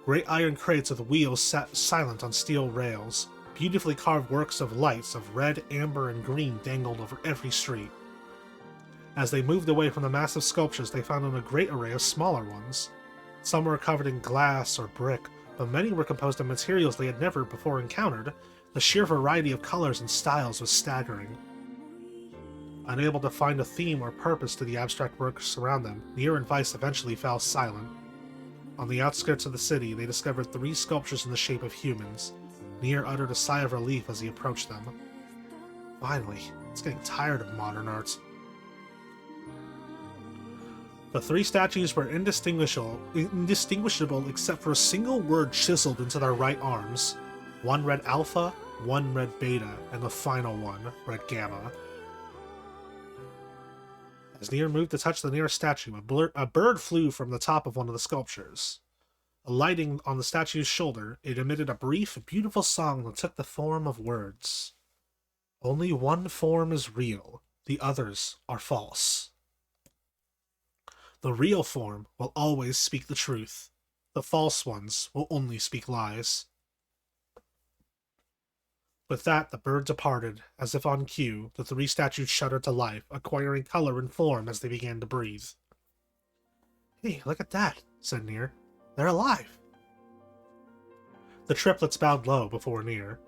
Great iron crates with wheels sat silent on steel rails. Beautifully carved works of lights of red, amber, and green dangled over every street. As they moved away from the massive sculptures, they found a great array of smaller ones. Some were covered in glass or brick, but many were composed of materials they had never before encountered. The sheer variety of colors and styles was staggering. Unable to find a theme or purpose to the abstract works around them, NieR and Vice eventually fell silent. On the outskirts of the city, they discovered 3 sculptures in the shape of humans. NieR uttered a sigh of relief as he approached them. Finally, it's getting tired of modern art. The 3 statues were indistinguishable except for a single word chiseled into their right arms. One read Alpha, one read Beta, and the final one read Gamma. As NieR moved to touch the nearest statue, a bird flew from the top of one of the sculptures. Alighting on the statue's shoulder, it emitted a brief, beautiful song that took the form of words. Only one form is real, the others are false. The real form will always speak the truth. The false ones will only speak lies. With that, the bird departed. As if on cue, the 3 statues shuddered to life, acquiring color and form as they began to breathe. Hey, look at that, said NieR. They're alive. The triplets bowed low before NieR.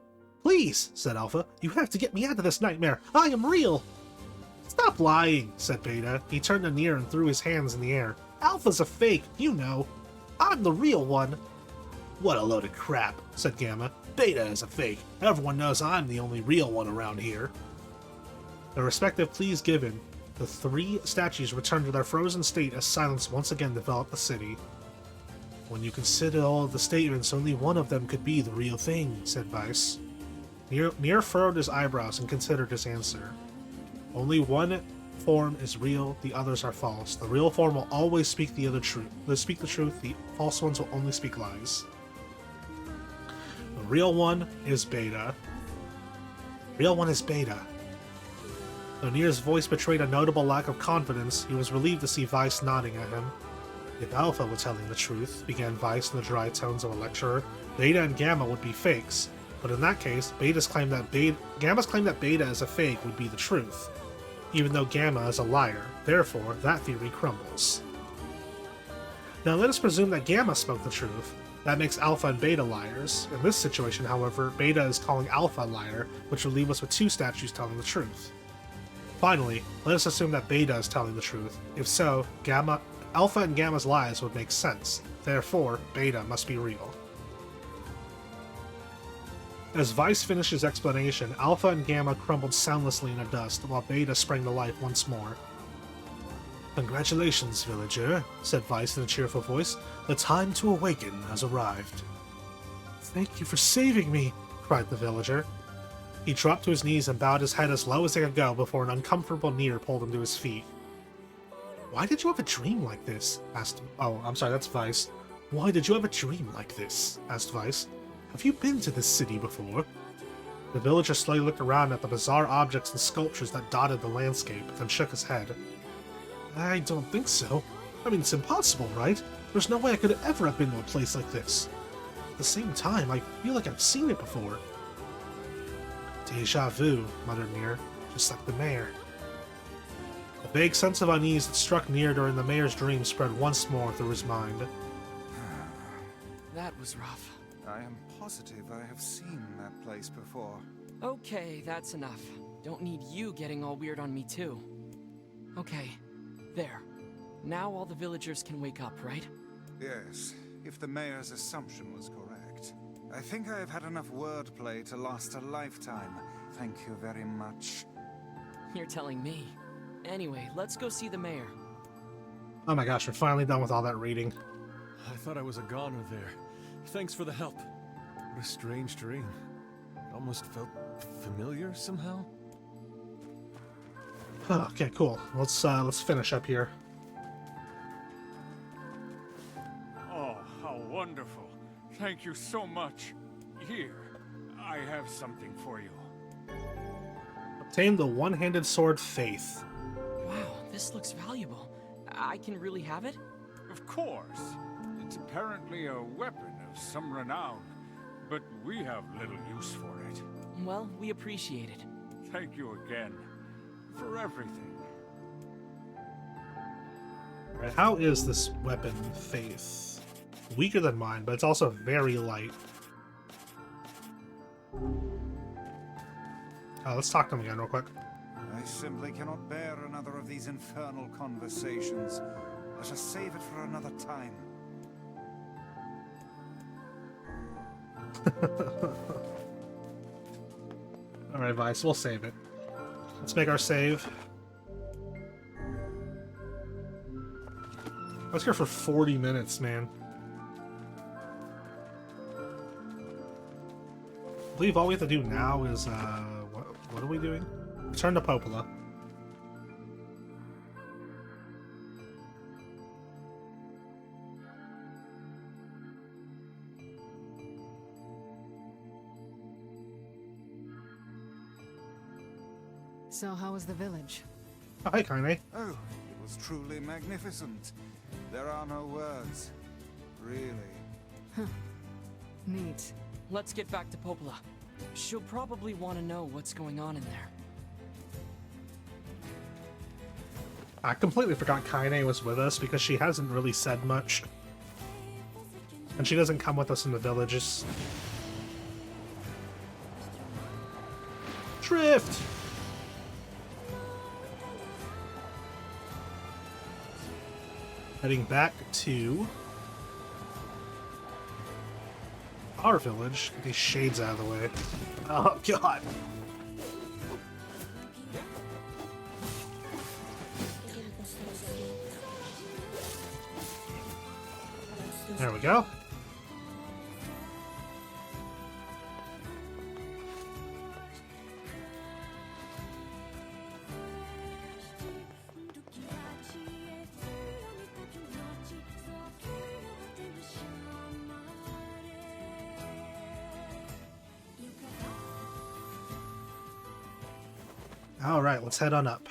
Please, said Alpha, you have to get me out of this nightmare. I am real. Stop lying, said Beta. He turned to NieR and threw his hands in the air. Alpha's a fake, you know. I'm the real one. What a load of crap, said Gamma. Beta is a fake. Everyone knows I'm the only real one around here. Their respective pleas given, the 3 statues returned to their frozen state as silence once again developed the city. When you consider all of the statements, only one of them could be the real thing, said Vice. NieR furrowed his eyebrows and considered his answer. Only one form is real, the others are false. The real form will always speak the truth. The false ones will only speak lies. The real one is Beta. Real one is Beta. Though NieR's voice betrayed a notable lack of confidence, he was relieved to see Vice nodding at him. If Alpha were telling the truth, began Vice in the dry tones of a lecturer, Beta and Gamma would be fakes. But in that case, Gamma's claim that Beta is a fake would be the truth, even though Gamma is a liar. Therefore, that theory crumbles. Now let us presume that Gamma spoke the truth. That makes Alpha and Beta liars. In this situation, however, Beta is calling Alpha a liar, which will leave us with 2 statues telling the truth. Finally, let us assume that Beta is telling the truth. If so, Alpha and Gamma's lies would make sense. Therefore, Beta must be real. As Vice finished his explanation, Alpha and Gamma crumbled soundlessly in the dust, while Beta sprang to life once more. Congratulations, villager, said Vice in a cheerful voice. The time to awaken has arrived. Thank you for saving me, cried the villager. He dropped to his knees and bowed his head as low as he could go before an uncomfortable NieR pulled him to his feet. Why did you have a dream like this? Asked... Oh, I'm sorry, that's Vice. Why did you have a dream like this? Asked Vice. Have you been to this city before? The villager slowly looked around at the bizarre objects and sculptures that dotted the landscape, then shook his head. I don't think so. I mean, it's impossible, right? There's no way I could ever have been to a place like this. the same time. I feel like I've seen it before. Deja vu, muttered NieR, just like the mayor. A vague sense of unease that struck NieR during the mayor's dream spread once more through his mind. That was rough. I am positive I have seen that place before. Okay, that's enough. Don't need you getting all weird on me too. Okay, there. Now all the villagers can wake up, right? Yes, if the mayor's assumption was correct. I think I have had enough wordplay to last a lifetime. Thank you very much. You're telling me. Anyway, let's go see the mayor. Oh my gosh, we're finally done with all that reading. I thought I was a goner there. Thanks for the help. What a strange dream. It almost felt familiar somehow. Okay, cool. Let's finish up here. Oh, how wonderful. Thank you so much. Here, I have something for you. Obtain the one-handed sword Faith. Wow, this looks valuable. I can really have it? Of course. It's apparently a weapon of some renown, but we have little use for it. Well, we appreciate it. Thank you again for everything. Alright, how is this weapon Faith? Weaker than mine, but it's also very light. Let's talk to him again real quick. I simply cannot bear another of these infernal conversations. Let us save it for another time. Alright, Vice, we'll save it. Let's make our save. I was here for 40 minutes, man. I believe all we have to do now is, what are we doing? Return to Popola. So how was the village? Oh, hi, Kaine. Oh, it was truly magnificent. There are no words. Really. Neat. Let's get back to Popola. She'll probably want to know what's going on in there. I completely forgot Kaine was with us because she hasn't really said much. And she doesn't come with us in the villages. Drift! Heading back to our village. Get these shades out of the way. Oh, God. There we go. All right, let's head on up.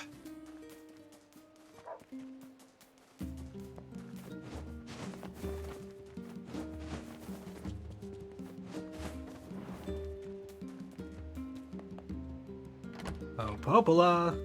Oh, Popola.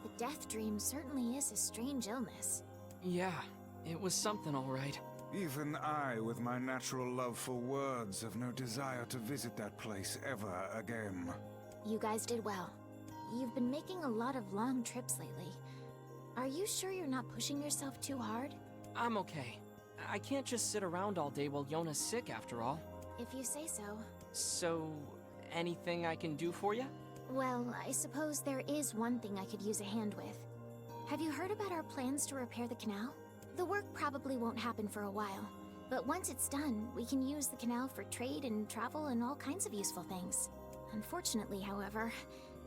The death dream certainly is a strange illness. Yeah, it was something all right. Even I, with my natural love for words, have no desire to visit that place ever again. You guys did well. You've been making a lot of long trips lately. Are you sure you're not pushing yourself too hard? I'm okay. I can't just sit around all day while Yona's sick after all. If you say so. So, anything I can do for you? Well, I suppose there is one thing I could use a hand with. Have you heard about our plans to repair the canal? The work probably won't happen for a while, but once it's done, we can use the canal for trade and travel and all kinds of useful things. Unfortunately, however,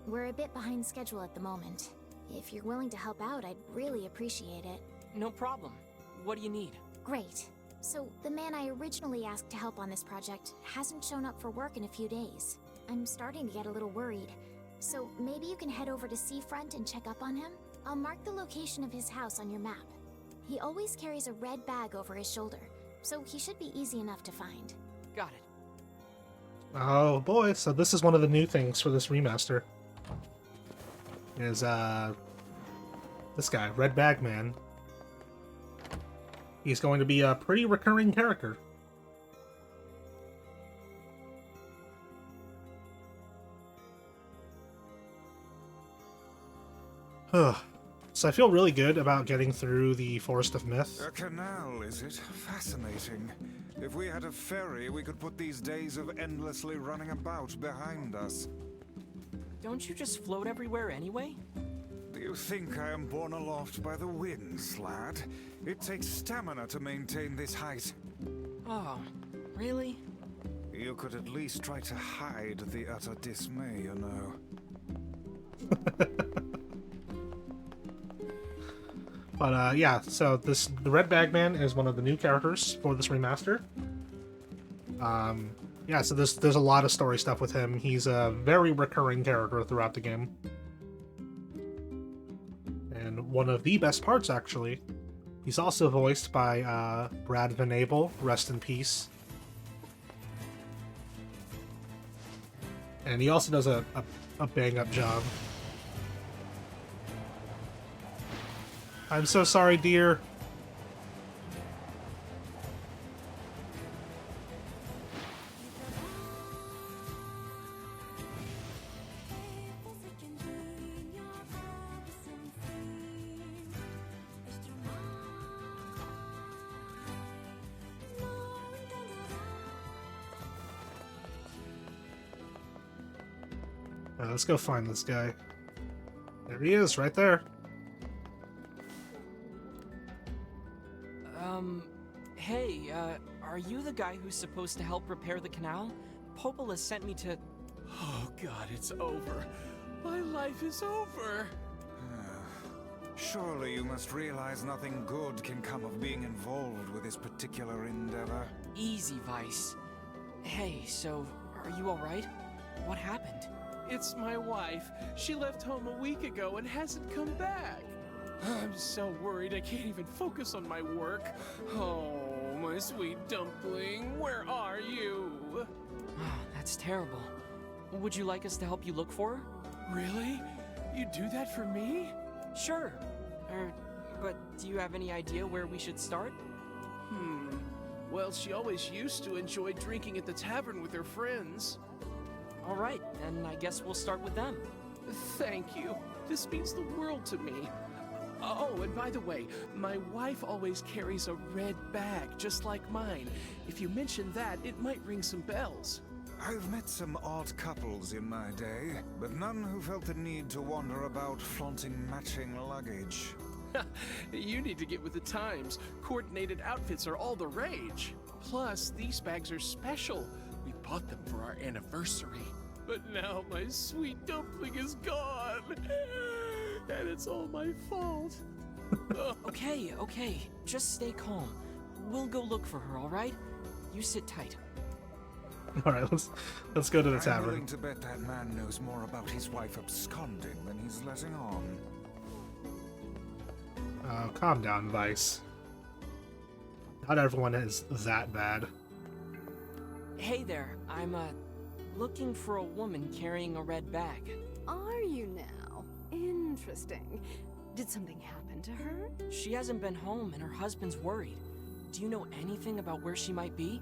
we're a bit behind schedule at the moment. If you're willing to help out, I'd really appreciate it. No problem. What do you need? Great. So, the man I originally asked to help on this project hasn't shown up for work in a few days. I'm starting to get a little worried. So, maybe you can head over to Seafront and check up on him? I'll mark the location of his house on your map. He always carries a red bag over his shoulder, so he should be easy enough to find. Got it. Oh boy, so this is one of the new things for this remaster. Is this guy, Red Bag Man. He's going to be a pretty recurring character. So I feel really good about getting through the Forest of Myth. A canal, is it? Fascinating. If we had a ferry, we could put these days of endlessly running about behind us. Don't you just float everywhere anyway? Do you think I am borne aloft by the winds, lad? It takes stamina to maintain this height. Oh, really? You could at least try to hide the utter dismay, you know. But yeah, so the Red Bag Man is one of the new characters for this remaster. Yeah, so there's a lot of story stuff with him. He's a very recurring character throughout the game. And one of the best parts, actually, he's also voiced by Brad Van Abel, rest in peace. And he also does a bang-up job. I'm so sorry, dear. Let's go find this guy. There he is, right there. Hey, are you the guy who's supposed to help repair the canal? Popola sent me to... Oh god, it's over. My life is over. Surely you must realize nothing good can come of being involved with this particular endeavor. Easy, Vice. Hey, so, are you alright? What happened? It's my wife. She left home a week ago and hasn't come back. I'm so worried I can't even focus on my work. Oh, my sweet dumpling, where are you? That's terrible. Would you like us to help you look for her? Really? You do that for me? Sure. But do you have any idea where we should start? Well, she always used to enjoy drinking at the tavern with her friends. Alright, then I guess we'll start with them. Thank you. This means the world to me. Oh, and by the way, my wife always carries a red bag, just like mine. If you mention that, it might ring some bells. I've met some odd couples in my day, but none who felt the need to wander about flaunting matching luggage. You need to get with the times. Coordinated outfits are all the rage. Plus, these bags are special. We bought them for our anniversary. But now my sweet dumpling is gone. And it's all my fault. Okay. Just stay calm. We'll go look for her, alright? You sit tight. Alright, let's go to the I'm tavern. willing to bet that man knows more about his wife absconding than he's letting on. Oh, calm down, Vice. Not everyone is that bad. Hey there, I'm, looking for a woman carrying a red bag. Are you now? Interesting. Did something happen to her? She hasn't been home and her husband's worried. Do you know anything about where she might be?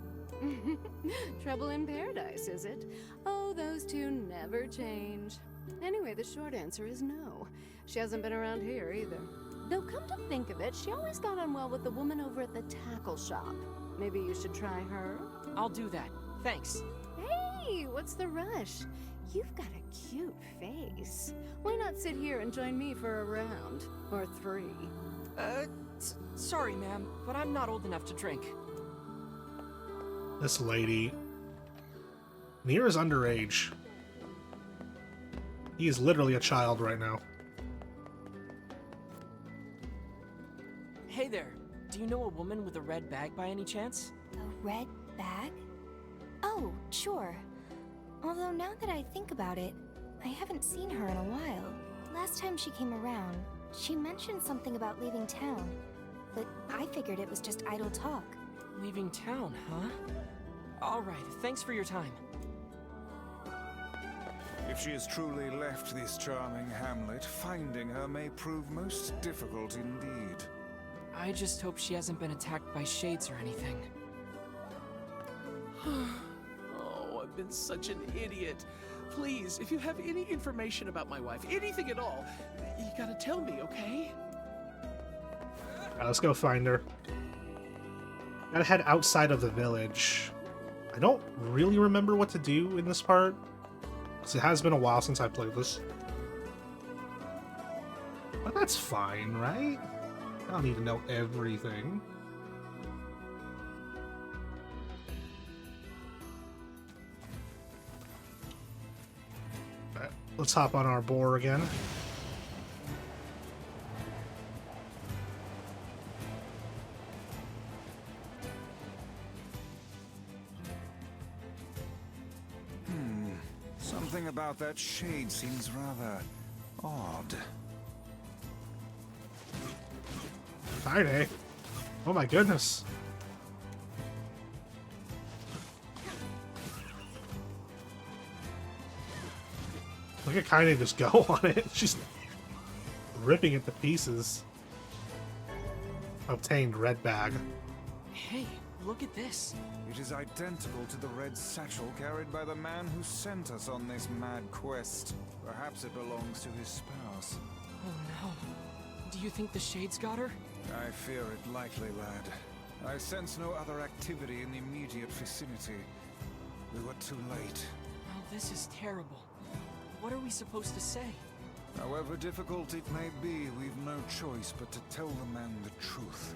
Trouble in paradise, is it? Oh, those two never change. Anyway, the short answer is no. She hasn't been around here either. Though come to think of it, she always got on well with the woman over at the tackle shop. Maybe you should try her? I'll do that. Thanks. Hey, what's the rush? You've got a cute face. Why not sit here and join me for a round? Or three? Sorry, ma'am, but I'm not old enough to drink. This lady... NieR is underage. He is literally a child right now. Hey there, do you know a woman with a red bag by any chance? A red bag? Oh, sure. Although now that I think about it, I haven't seen her in a while. Last time she came around, she mentioned something about leaving town, but I figured it was just idle talk. Leaving town, huh? Alright, thanks for your time. If she has truly left this charming hamlet, finding her may prove most difficult indeed. I just hope she hasn't been attacked by shades or anything. Oh, I've been such an idiot. Please, if you have any information about my wife, anything at all, you gotta tell me, okay? Let's go find her. Gotta head outside of the village. I don't really remember what to do in this part, because it has been a while since I played this. But that's fine, right? I don't need to know everything. Alright, let's hop on our boar again. Something about that shade seems rather odd. Friday? Oh my goodness. Look at Kaine just go on it. She's ripping it to pieces. Obtained red bag. Hey, look at this. It is identical to the red satchel carried by the man who sent us on this mad quest. Perhaps it belongs to his spouse. Oh no. Do you think the shades got her? I fear it likely, lad. I sense no other activity in the immediate vicinity. We were too late. Oh, this is terrible. What are we supposed to say? However difficult it may be, we've no choice but to tell the man the truth.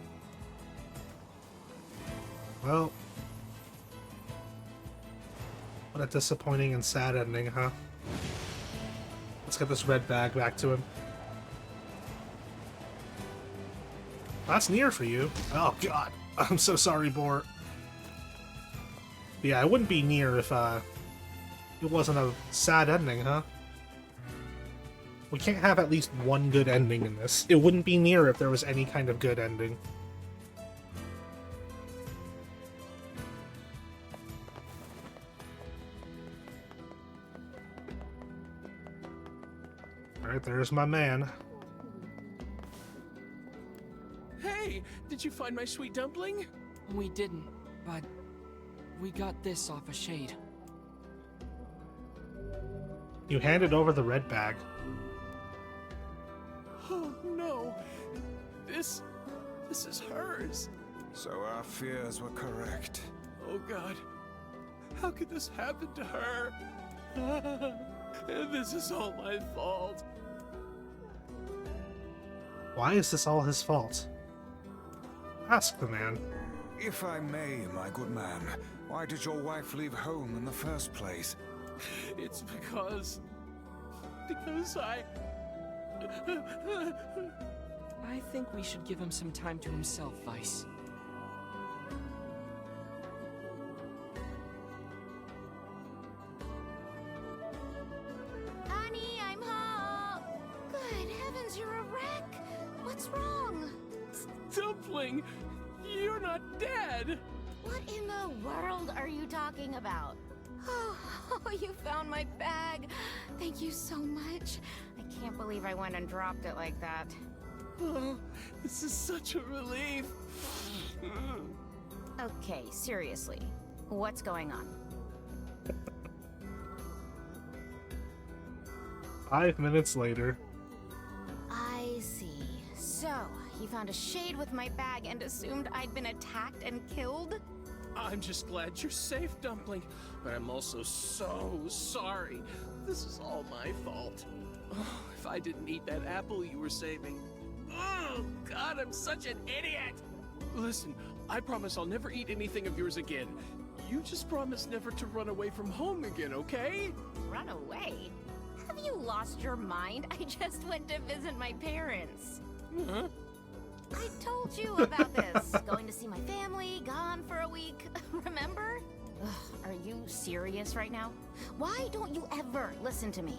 Well, what a disappointing and sad ending, huh? Let's get this red bag back to him. That's NieR for you. Oh god. I'm so sorry, Boar. Yeah, it wouldn't be NieR if it wasn't a sad ending, huh? We can't have at least one good ending in this. It wouldn't be NieR if there was any kind of good ending. Alright, there's my man. Hey, did you find my sweet dumpling? We didn't, but we got this off a shade. You handed over the red bag. Oh no, this is hers. So our fears were correct. Oh god, how could this happen to her? This is all my fault. Why is this all his fault? Ask the man. If I may, my good man, why did your wife leave home in the first place? It's because I think we should give him some time to himself, Vice. Honey, I'm home! Good heavens, you're a wreck! What's wrong? Dumpling, you're not dead. What in the world are you talking about? Oh, you found my bag. Thank you so much. I can't believe I went and dropped it like that. Oh, this is such a relief. Okay, seriously. What's going on? 5 minutes later. I see. So, you found a shade with my bag and assumed I'd been attacked and killed? I'm just glad you're safe, Dumpling, but I'm also so sorry. This is all my fault. Oh, if I didn't eat that apple you were saving. Oh, God, I'm such an idiot! Listen, I promise I'll never eat anything of yours again. You just promise never to run away from home again, okay? Run away? Have you lost your mind? I just went to visit my parents. Huh? I told you about this. Going to see my family, gone for a week. Remember? Ugh, are you serious right now? Why don't you ever listen to me?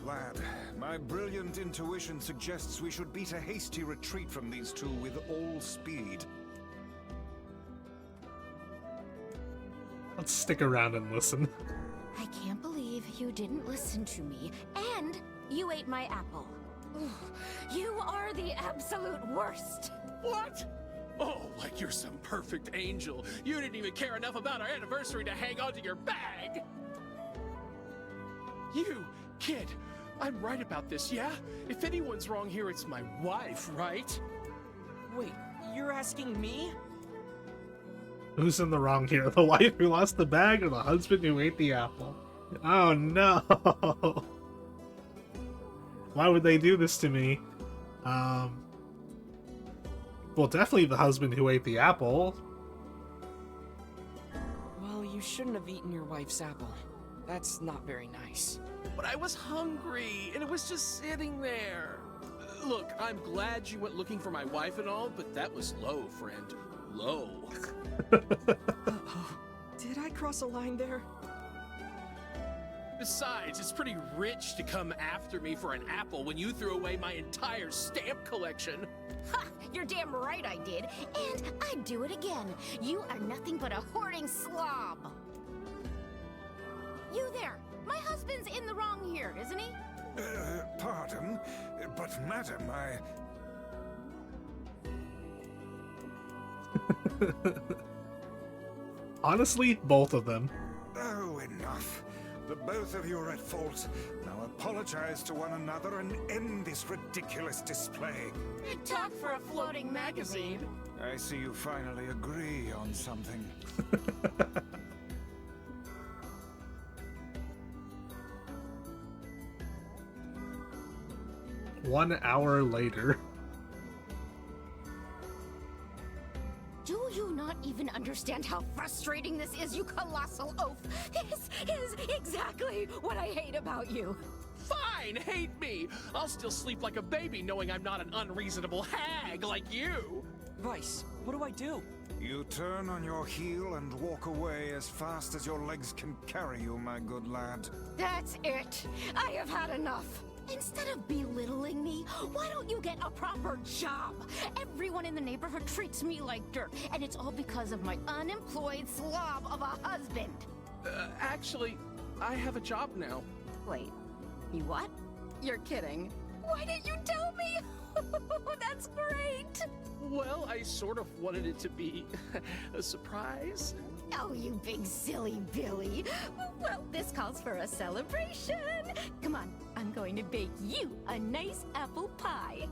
Lad, my brilliant intuition suggests we should beat a hasty retreat from these two with all speed. Let's stick around and listen. I can't believe you didn't listen to me, and you ate my apple. Ugh, you are the absolute worst. What? Oh, like you're some perfect angel. You didn't even care enough about our anniversary to hang on to your bag. You, kid, I'm right about this, yeah? If anyone's wrong here, it's my wife, right? Wait, you're asking me? Who's in the wrong here? The wife who lost the bag or the husband who ate the apple? Oh no! Why would they do this to me? Well, definitely the husband who ate the apple. Well, you shouldn't have eaten your wife's apple. That's not very nice. But I was hungry, and it was just sitting there. Look, I'm glad you went looking for my wife and all, but that was low, friend. Low. Did I cross a line there? Besides, it's pretty rich to come after me for an apple when you threw away my entire stamp collection. Ha! You're damn right I did, and I'd do it again. You are nothing but a hoarding slob. You there! My husband's in the wrong here, isn't he? Pardon, but madam, Honestly, both of them. Oh, enough. The both of you are at fault. Now apologize to one another and end this ridiculous display. Talk for a floating magazine. I see you finally agree on something. 1 hour later. Do you not even understand how frustrating this is, you colossal oaf? This is exactly what I hate about you. Fine, hate me. I'll still sleep like a baby knowing I'm not an unreasonable hag like you. Vice, what do I do? You turn on your heel and walk away as fast as your legs can carry you, my good lad. That's it. I have had enough. Instead of belittling me, why don't you get a proper job? Everyone in the neighborhood treats me like dirt, and it's all because of my unemployed slob of a husband. Actually, I have a job now. Wait, you what? You're kidding. Why didn't you tell me? That's great. Well, I sort of wanted it to be a surprise. Oh, you big silly Billy. Well, this calls for a celebration. Come on, I'm going to bake you a nice apple pie.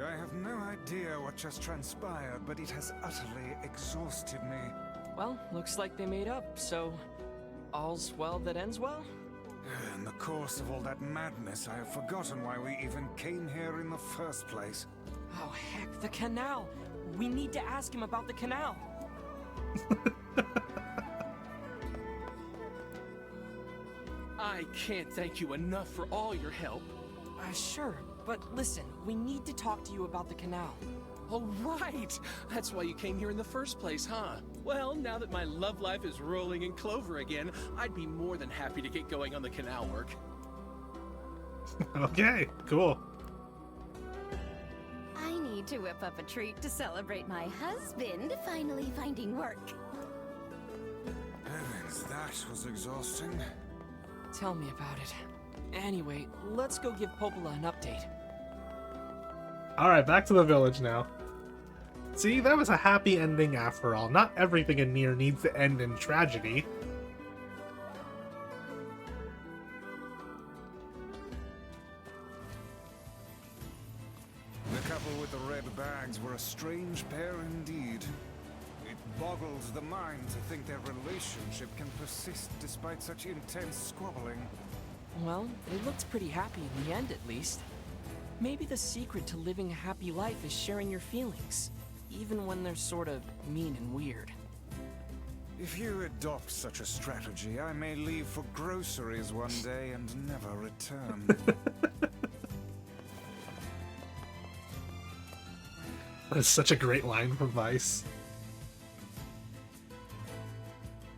I have no idea what just transpired, but it has utterly exhausted me. Well, looks like they made up, so all's well that ends well? In the course of all that madness, I have forgotten why we even came here in the first place. Oh, heck, the canal! We need to ask him about the canal! I can't thank you enough for all your help. Sure, but listen, we need to talk to you about the canal. Oh, right! That's why you came here in the first place, huh? Well, now that my love life is rolling in clover again, I'd be more than happy to get going on the canal work. Okay, cool. I need to whip up a treat to celebrate my husband finally finding work. Heavens, that was exhausting. Tell me about it. Anyway, let's go give Popola an update. Alright, back to the village now. See, that was a happy ending after all. Not everything in NieR needs to end in tragedy. The couple with the red bags were a strange pair indeed. It boggles the mind to think their relationship can persist despite such intense squabbling. Well, they looked pretty happy in the end, at least. Maybe the secret to living a happy life is sharing your feelings, even when they're sort of mean and weird. If you adopt such a strategy, I may leave for groceries one day and never return. That's such a great line from Vice.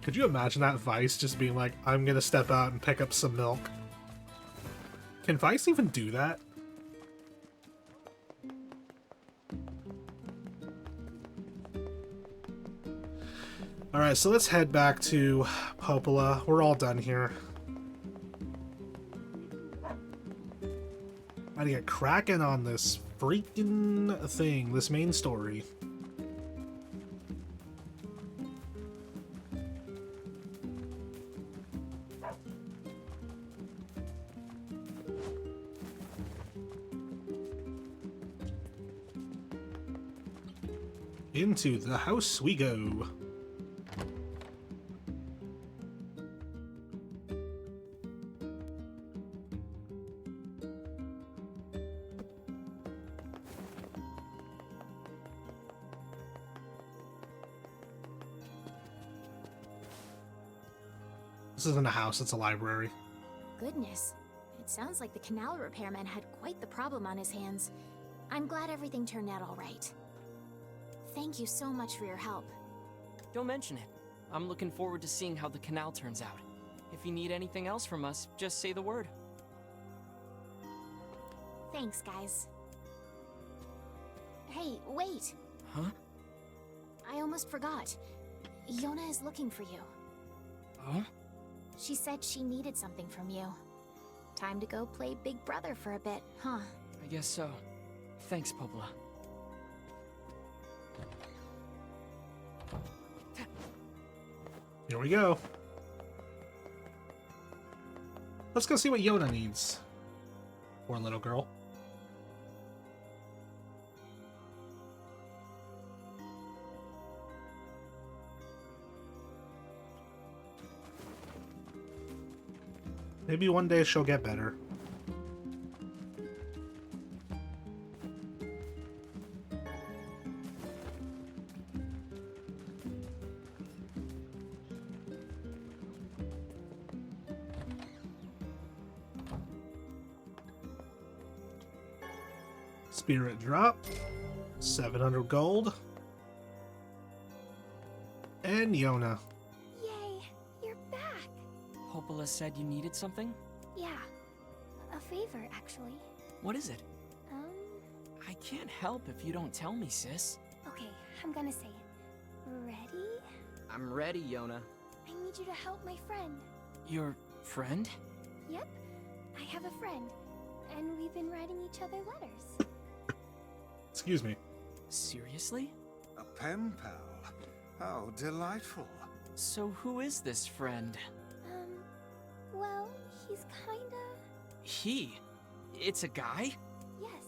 Could you imagine that Vice just being like, I'm gonna step out and pick up some milk? Can Vice even do that? Alright, so let's head back to Popola. We're all done here. I gotta get cracking on this freaking thing, this main story. Into the house we go. This isn't a house, it's a library. Goodness. It sounds like the canal repairman had quite the problem on his hands. I'm glad everything turned out all right. Thank you so much for your help. Don't mention it. I'm looking forward to seeing how the canal turns out. If you need anything else from us, just say the word. Thanks, guys. Hey, wait! Huh? I almost forgot. Yona is looking for you. Oh? She said she needed something from you. Time to go play Big Brother for a bit, huh? I guess so. Thanks, Popola. Here we go. Let's go see what Yona needs. Poor little girl. Maybe one day she'll get better. Spirit drop. 700 gold. And Yona. Yay, you're back. Popola said you needed something? Yeah, a favor, actually. What is it? I can't help if you don't tell me, sis. Okay, I'm gonna say it. Ready? I'm ready, Yona. I need you to help my friend. Your friend? Yep, I have a friend, and we've been writing each other letters. Excuse me. Seriously? A pen pal? How delightful. So who is this friend? Well, he's kinda... He? It's a guy? Yes,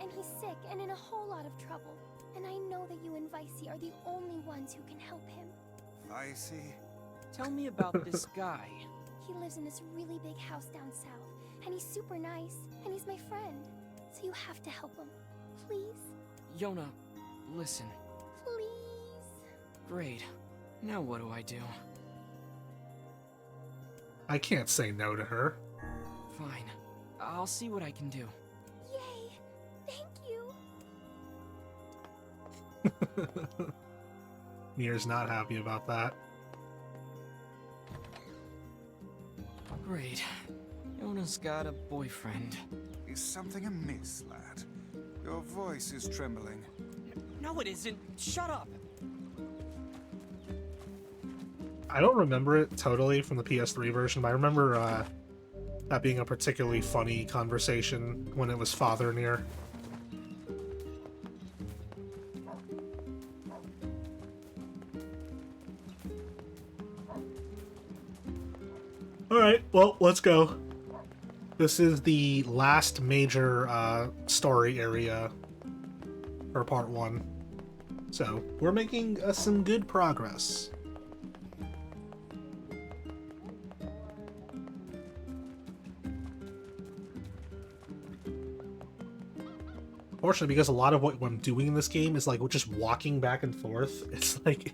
and he's sick and in a whole lot of trouble. And I know that you and Vicey are the only ones who can help him. Vicey? Tell me about this guy. He lives in this really big house down south, and he's super nice, and he's my friend. So you have to help him. Please? Yona, listen. Please? Great. Now what do I do? I can't say no to her. Fine. I'll see what I can do. Yay! Thank you! NieR's not happy about that. Great. Yona's got a boyfriend. Is something amiss, lad? Your voice is trembling. No, it isn't. Shut up! I don't remember it totally from the PS3 version, but I remember that being a particularly funny conversation when it was Father NieR. Alright, well, let's go. This is the last major story area for part 1. So, we're making some good progress. Fortunately, because a lot of what I'm doing in this game is like just walking back and forth, it's like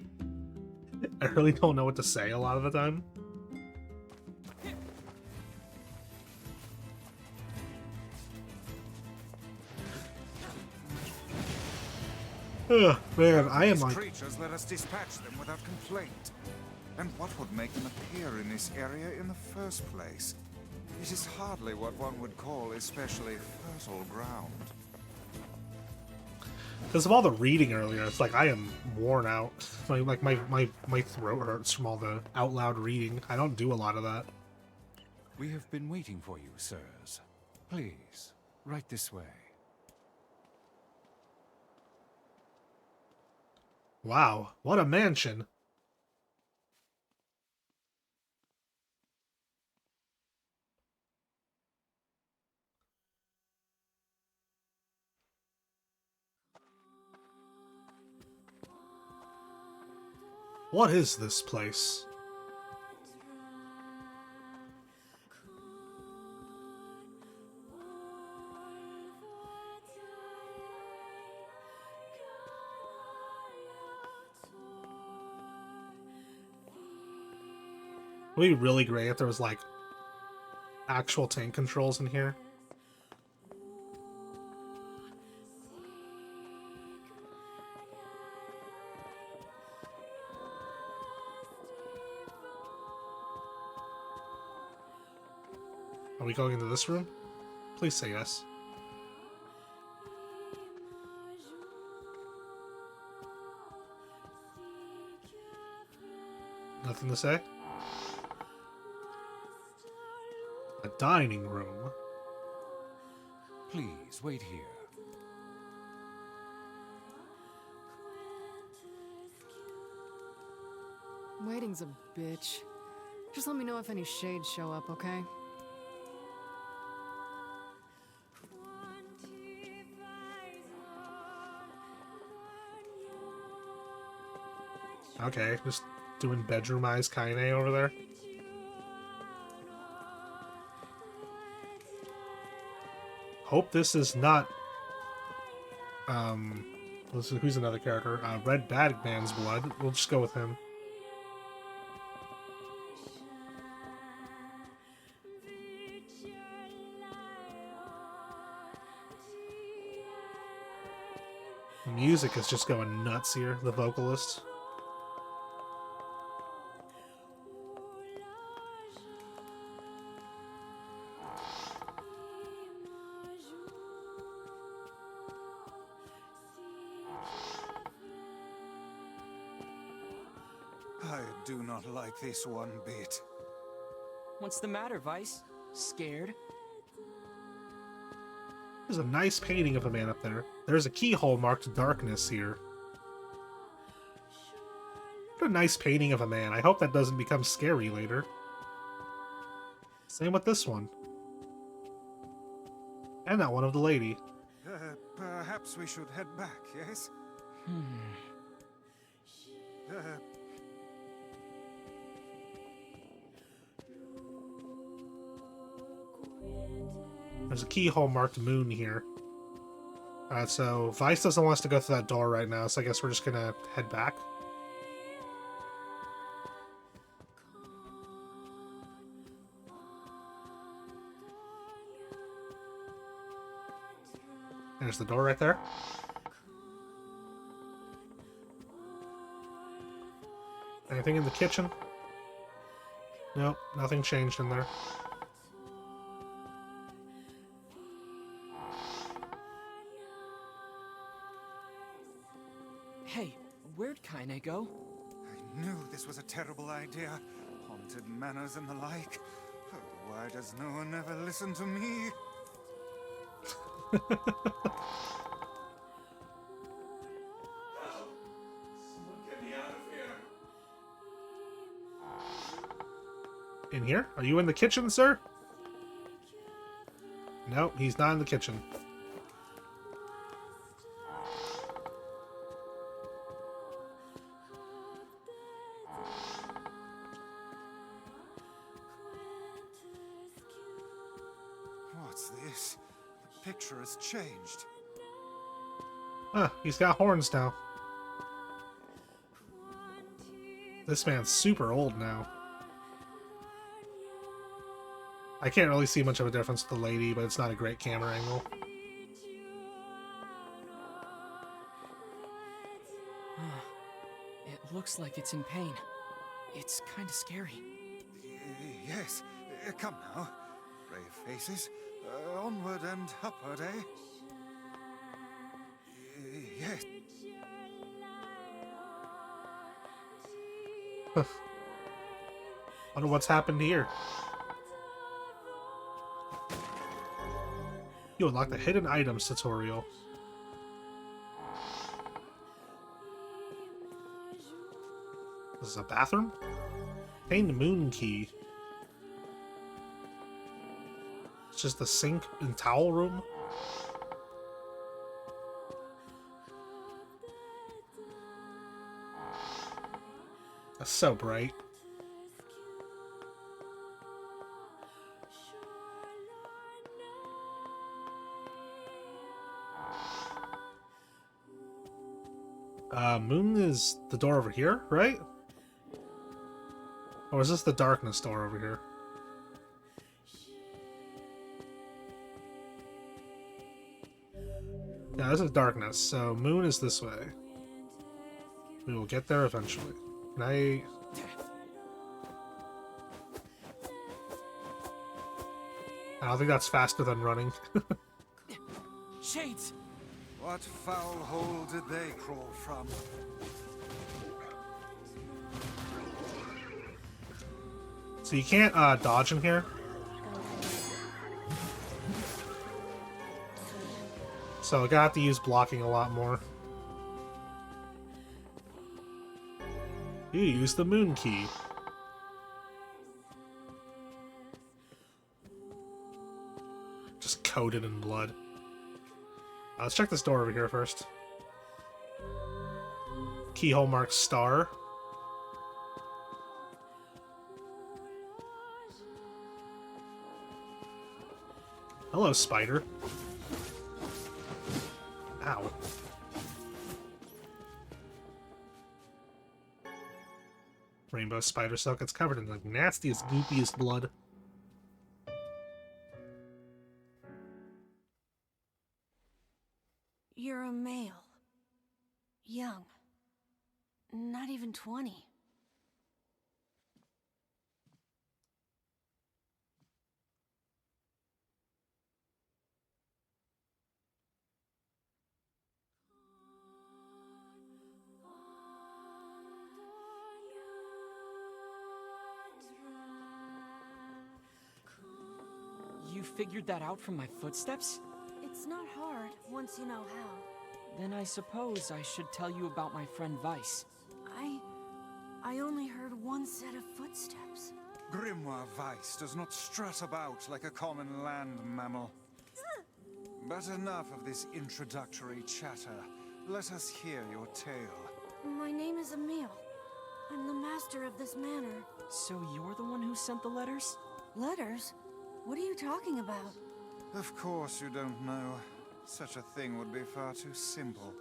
I really don't know what to say a lot of the time. Ugh, man, I am These like... creatures let us dispatch them without complaint. And what would make them appear in this area in the first place? It is hardly what one would call especially fertile ground. Because of all the reading earlier, it's like I am worn out. My throat hurts from all the out loud reading. I don't do a lot of that. We have been waiting for you, sirs. Please, right this way. Wow, what a mansion. What is this place? It would be really great if there was, like, actual tank controls in here. Are we going into this room? Please say yes. Nothing to say? A dining room. Please, wait here. Waiting's a bitch. Just let me know if any shades show up, okay? Okay, just doing bedroom eyes Kaine over there. Hope this is not... who's another character? Red Bagman's blood. We'll just go with him. The music is just going nuts here, the vocalist. I do not like this one bit. What's the matter, Vice? Scared? There's a nice painting of a man up there. There's a keyhole marked darkness here. What a nice painting of a man. I hope that doesn't become scary later. Same with this one. And that one of the lady. Perhaps we should head back, yes? There's a keyhole marked moon here. So Vice doesn't want us to go through that door right now, so I guess we're just gonna head back. There's the door right there. Anything in the kitchen? Nope, nothing changed in there. Hey, where'd Kaine go? I knew this was a terrible idea. Haunted manors and the like. Oh, why does no one ever listen to me? In here? Are you in the kitchen, sir? Nope, he's not in the kitchen. What's this? The picture has changed. Huh, he's got horns now. This man's super old now. I can't really see much of a difference with the lady, but it's not a great camera angle. It looks like it's in pain. It's kind of scary. Yes, come now. Brave faces. Onward and upward, eh? Yes. Wonder what's happened here. You unlock the hidden items tutorial. This is a bathroom? Obtain the moon key. It's just the sink and towel room? That's so bright. Moon is the door over here, right? Or is this the darkness door over here? Yeah, this is darkness, so moon is this way. We will get there eventually. I don't think that's faster than running. Shades! What foul hole did they crawl from? So you can't dodge in here. So I gotta have to use blocking a lot more. You use the moon key. Just coated in blood. Let's check this door over here first. Keyhole marks star. Hello, spider. Ow. Rainbow spider silk. It's covered in the nastiest, goopiest blood. You're a male. Young. Not even 20. You figured that out from my footsteps? It's not hard once you know how. Then I suppose I should tell you about my friend Vice. I only heard one set of footsteps. Grimoire Weiss does not strut about like a common land mammal. But enough of this introductory chatter. Let us hear your tale. My name is Emil. I'm the master of this manor. So you're the one who sent the letters? Letters? What are you talking about? Of course you don't know. Such a thing would be far too simple.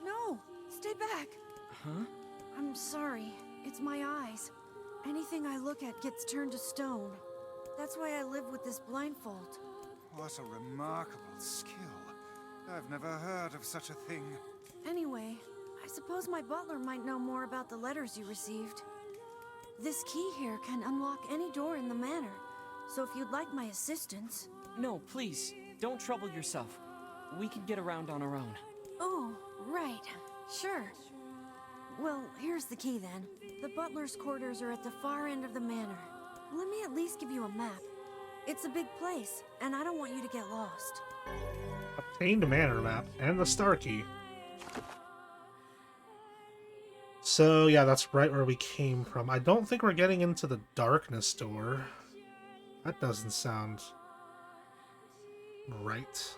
No! Stay back! Huh? I'm sorry. It's my eyes. Anything I look at gets turned to stone. That's why I live with this blindfold. What a remarkable skill. I've never heard of such a thing. Anyway, I suppose my butler might know more about the letters you received. This key here can unlock any door in the manor, so if you'd like my assistance... No, please, don't trouble yourself. We can get around on our own. Oh, right. Sure. Well, here's the key then. The butler's quarters are at the far end of the manor. Let me at least give you a map. It's a big place, and I don't want you to get lost. Obtained manor map and the star key. So yeah, that's right where we came from. I don't think we're getting into the darkness door. That doesn't sound right.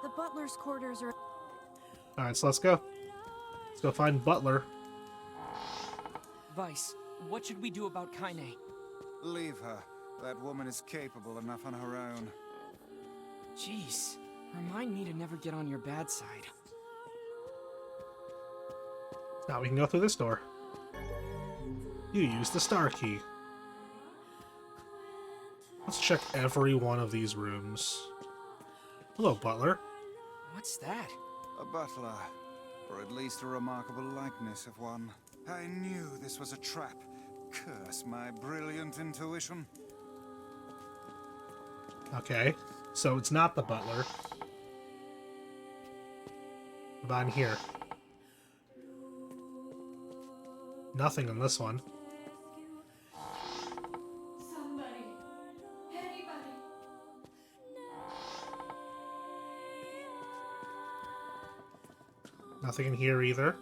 The butler's quarters are... Alright, so let's go. Let's go find Butler. Vice, what should we do about Kaine? Leave her. That woman is capable enough on her own. Jeez, Remind me to never get on your bad side. Now we can go through this door. You use the star key. Let's check every one of these rooms. Hello, butler. What's that? A butler, or at least a remarkable likeness of one. I knew this was a trap. Curse my brilliant intuition. Okay, so it's not the butler. What about in here? Nothing in this one. Nothing in here either.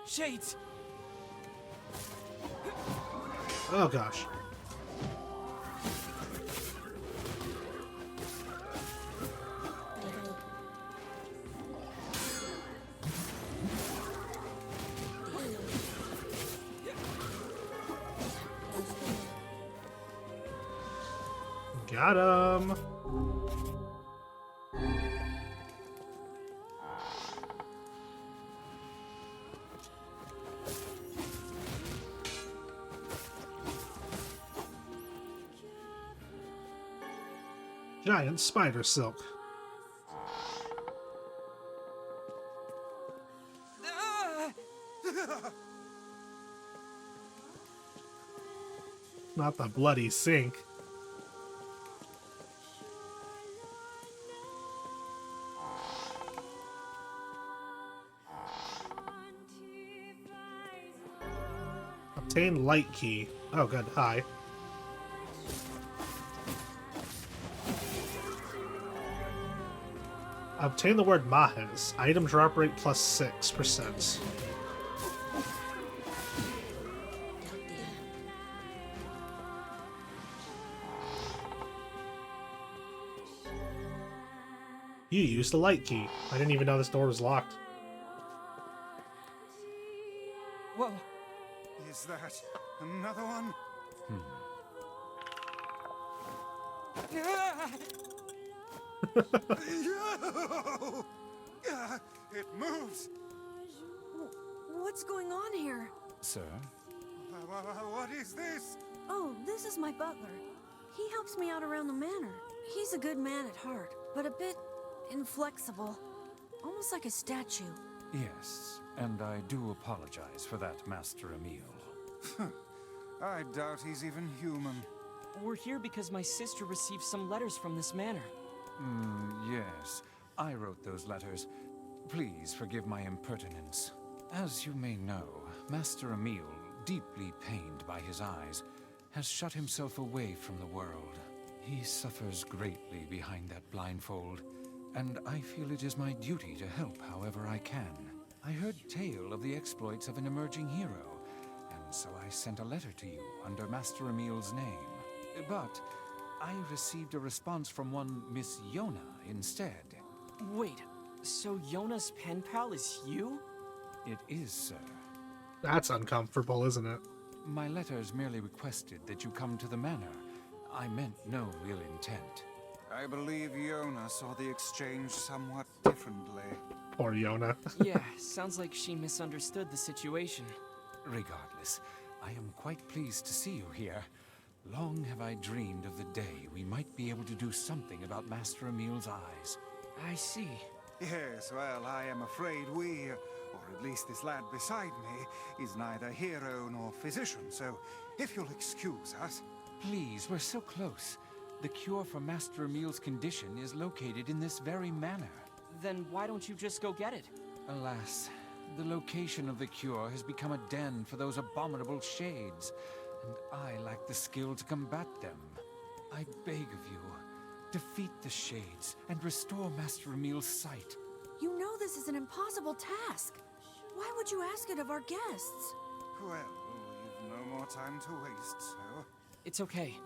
Shades! Oh gosh. Got him. Giant spider silk. Not the bloody sink. Obtain light key. Oh, good. Hi. Obtain the word Mahes. Item drop rate plus 6%. You used the light key. I didn't even know this door was locked. Whoa. Is that another one? It moves! What's going on here? Sir? What is this? Oh, this is my butler. He helps me out around the manor. He's a good man at heart, but a bit inflexible. Almost like a statue. Yes, and I do apologize for that, Master Emil. I doubt he's even human. We're here because my sister received some letters from this manor. Yes, I wrote those letters. Please forgive my impertinence. As you may know, Master Emil, deeply pained by his eyes, has shut himself away from the world. He suffers greatly behind that blindfold, and I feel it is my duty to help however I can. I heard tale of the exploits of an emerging hero, and so I sent a letter to you under Master Emil's name. But I received a response from one Miss Yona instead. Wait, so Yona's pen pal is you? It is, sir. That's uncomfortable, isn't it? My letters merely requested that you come to the manor. I meant no ill intent. I believe Yona saw the exchange somewhat differently. Poor Yona. Yeah, sounds like she misunderstood the situation. Regardless, I am quite pleased to see you here. Long have I dreamed of the day we might be able to do something about Master Emil's eyes. I see. Yes, well, I am afraid we, or at least this lad beside me, is neither hero nor physician, so if you'll excuse us... Please, we're so close. The cure for Master Emil's condition is located in this very manor. Then why don't you just go get it? Alas, the location of the cure has become a den for those abominable shades, and I lack the skill to combat them. I beg of you, defeat the shades and restore Master Emil's sight. You know this is an impossible task. Why would you ask it of our guests? Well, we've no more time to waste, so... It's okay.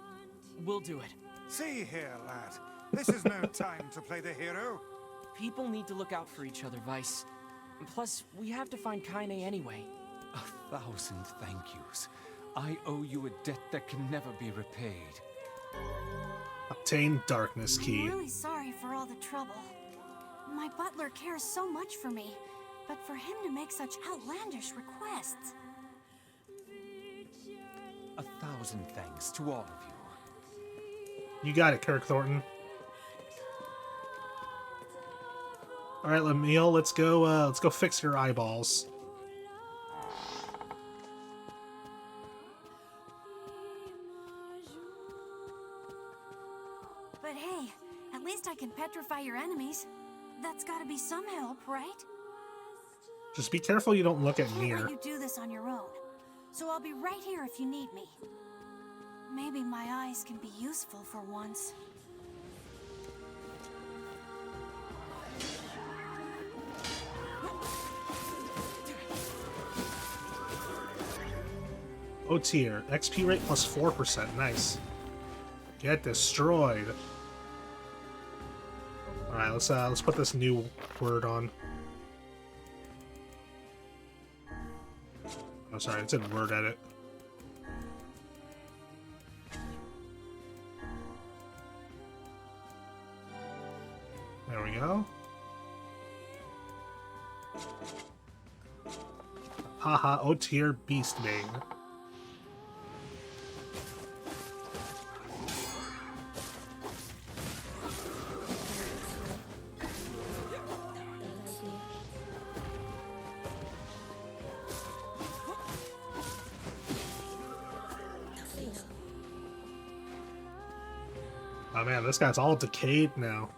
We'll do it. See here, lad. This is no time to play the hero. People need to look out for each other, Vice. Plus, we have to find Kaine anyway. 1,000 thank yous. I owe you a debt that can never be repaid. Obtain darkness key. I'm really sorry for all the trouble. My butler cares so much for me, but for him to make such outlandish requests... 1,000 thanks to all of you. You got it, Kirk Thornton. All right, Lemuel, let's go fix your eyeballs. But hey, at least I can petrify your enemies. That's gotta be some help, right? Just be careful you don't look at I can't NieR. let you do this on your own, so I'll be right here if you need me. Maybe my eyes can be useful for once. O tier. XP rate plus 4%. Nice. Get destroyed. Alright, let's put this new word on. Oh, sorry, it's in word edit. There we go. Haha, O tier beast bane. Oh man, this guy's all decayed now.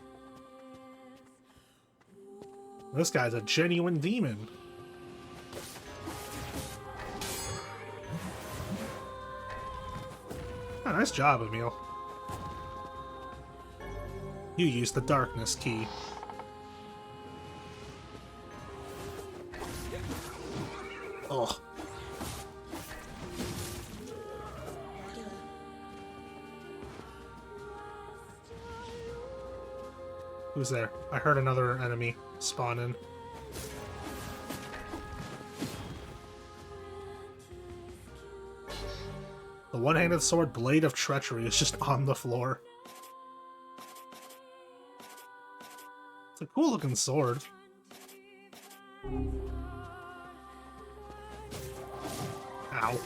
This guy's a genuine demon. Oh, nice job, Emil. You used the darkness key. Oh. Who's there? I heard another enemy spawn in. The one-handed sword Blade of Treachery is just on the floor. It's a cool looking sword. Ow.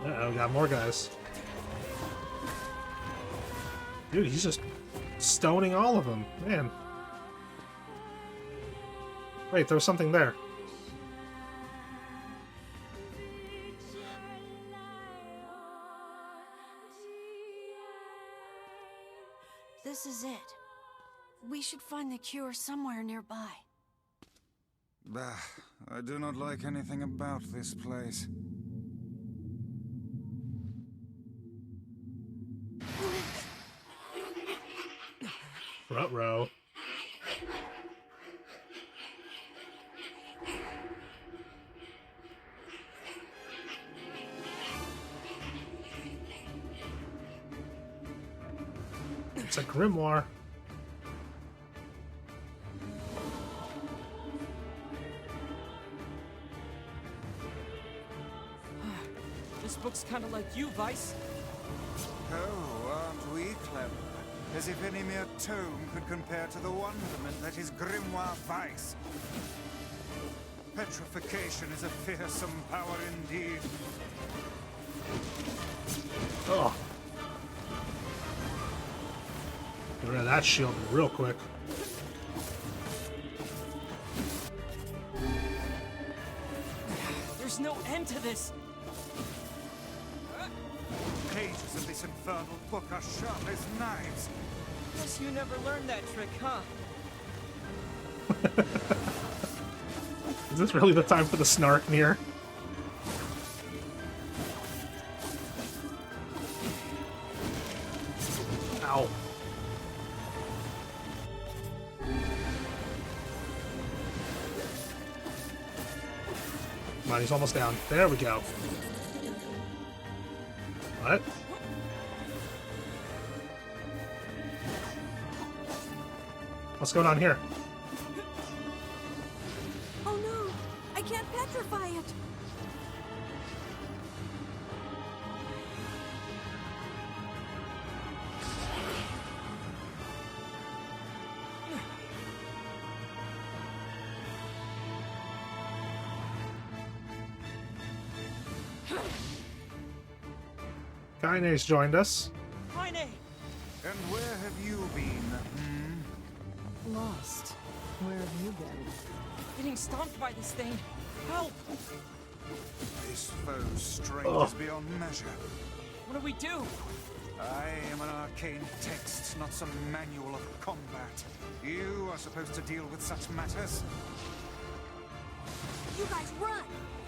Uh-oh, got more guys. Dude, he's just stoning all of them. Man. Wait, there was something there. This is it. We should find the cure somewhere nearby. Bah, I do not like anything about this place. Front row. It's a grimoire. This book's kind of like you, Vice. Oh, aren't we clever? As if any mere tome could compare to the wonderment that is Grimoire Vice. Petrification is a fearsome power indeed. Oh. Get rid of that shield real quick. There's no end to this. Pages of this infernal book are sharp as knives. Guess you never learned that trick, huh? Is this really the time for the snark, NieR? Ow. Come on, he's almost down. There we go. What? What's going on here? Oh no! I can't petrify it! Kaine's joined us. Kaine! And where have you been? Lost. Where have you been? Getting stomped by this thing. Help! This foe's strength is beyond measure. What do we do? I am an arcane text, not some manual of combat. You are supposed to deal with such matters. You guys run!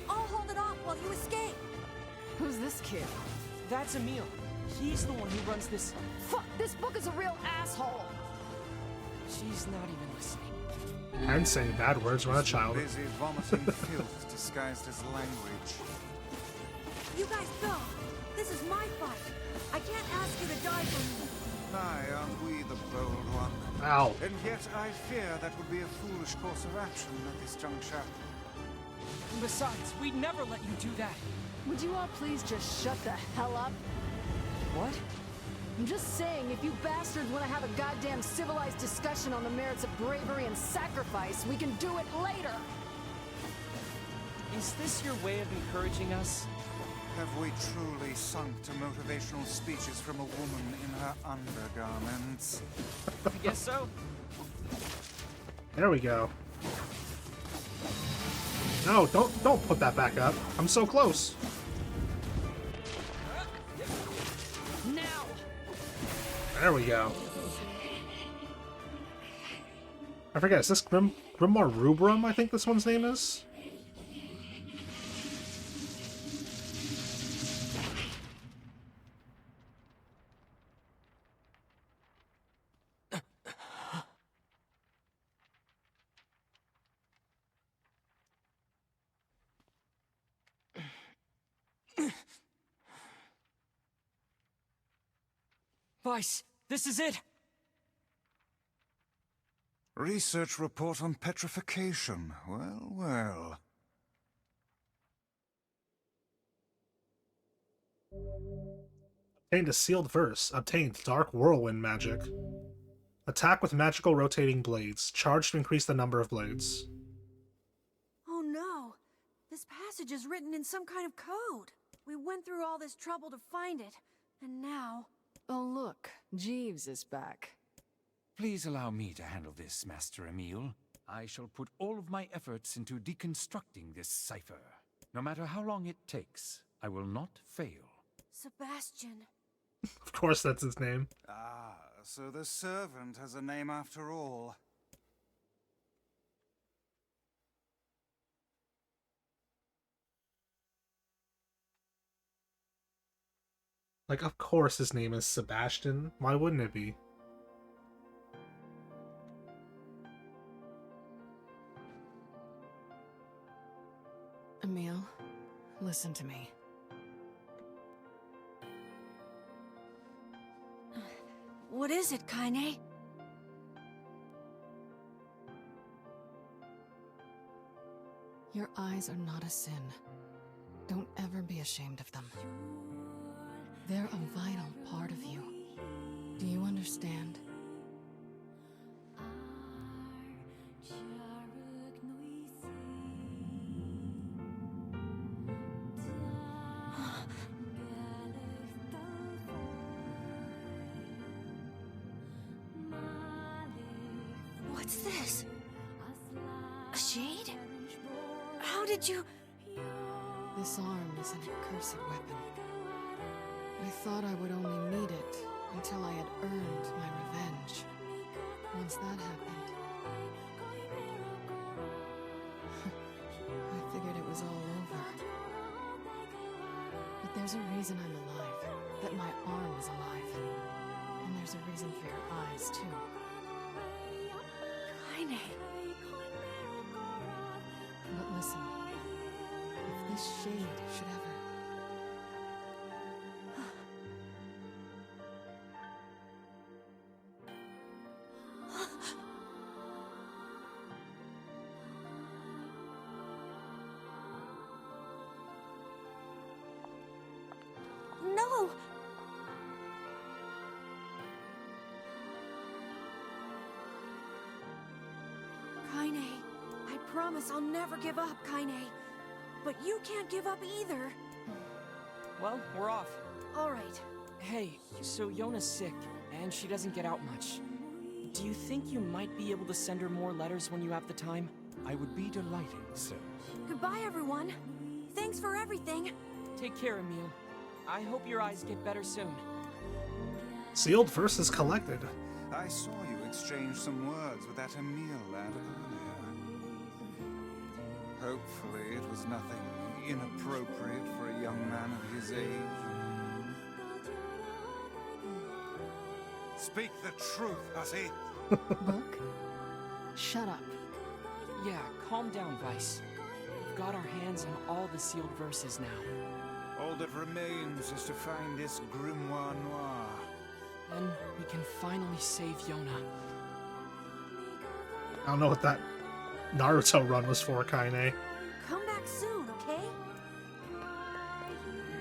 I'll hold it off while you escape! Who's this kid? That's Emil. He's the one who runs this. Fuck! This book is a real asshole! She's not even listening. And saying bad words when a child. Busy vomiting filth disguised as language. You guys go! This is my fight! I can't ask you to die for me! Aye, aren't we the bold one? Ow. And yet I fear that would be a foolish course of action at this juncture. And besides, we'd never let you do that. Would you all please just shut the hell up? What? I'm just saying, if you bastards want to have a goddamn civilized discussion on the merits of bravery and sacrifice, we can do it later! Is this your way of encouraging us? Have we truly sunk to motivational speeches from a woman in her undergarments? I guess so. There we go. No, don't put that back up. I'm so close. Now! There we go. I forget, is this Grimoire Rubrum, I think this one's name is? Weiss, this is it! Research report on petrification. Well, well. Obtained a sealed verse. Obtained dark whirlwind magic. Attack with magical rotating blades. Charge to increase the number of blades. Oh no! This passage is written in some kind of code. We went through all this trouble to find it, and now... Oh look, Jeeves is back. Please allow me to handle this, Master Emil. I shall put all of my efforts into deconstructing this cipher. No matter how long it takes, I will not fail. Sebastian. Of course that's his name. Ah, so the servant has a name after all. Like, of course his name is Sebastian. Why wouldn't it be? Emil, listen to me. What is it, Kaine? Your eyes are not a sin. Don't ever be ashamed of them. They're a vital part of you. Do you understand? What's this? A shade? How did you... This arm is an accursed weapon. I thought I would only need it until I had earned my revenge. Once that happened, I figured it was all over. But there's a reason I'm alive, that my arm is alive. And there's a reason for your eyes, too. Kaine. But listen, if this shade should ever... promise I'll never give up, Kaine. But you can't give up either. Well, we're off. All right. Hey, so Yona's sick, and she doesn't get out much. Do you think you might be able to send her more letters when you have the time? I would be delighted, sir. Goodbye, everyone. Thanks for everything. Take care, Emil. I hope your eyes get better soon. Sealed versus collected. I saw you exchange some words with that Emil lad earlier. Hopefully it was nothing inappropriate for a young man of his age. Speak the truth, hussy. Book? Shut up. Yeah, calm down, Vice. We've got our hands on all the sealed verses now. All that remains is to find this grimoire noir. Then we can finally save Yona. I don't know what that Naruto run was for, Kaine. Come back soon, okay?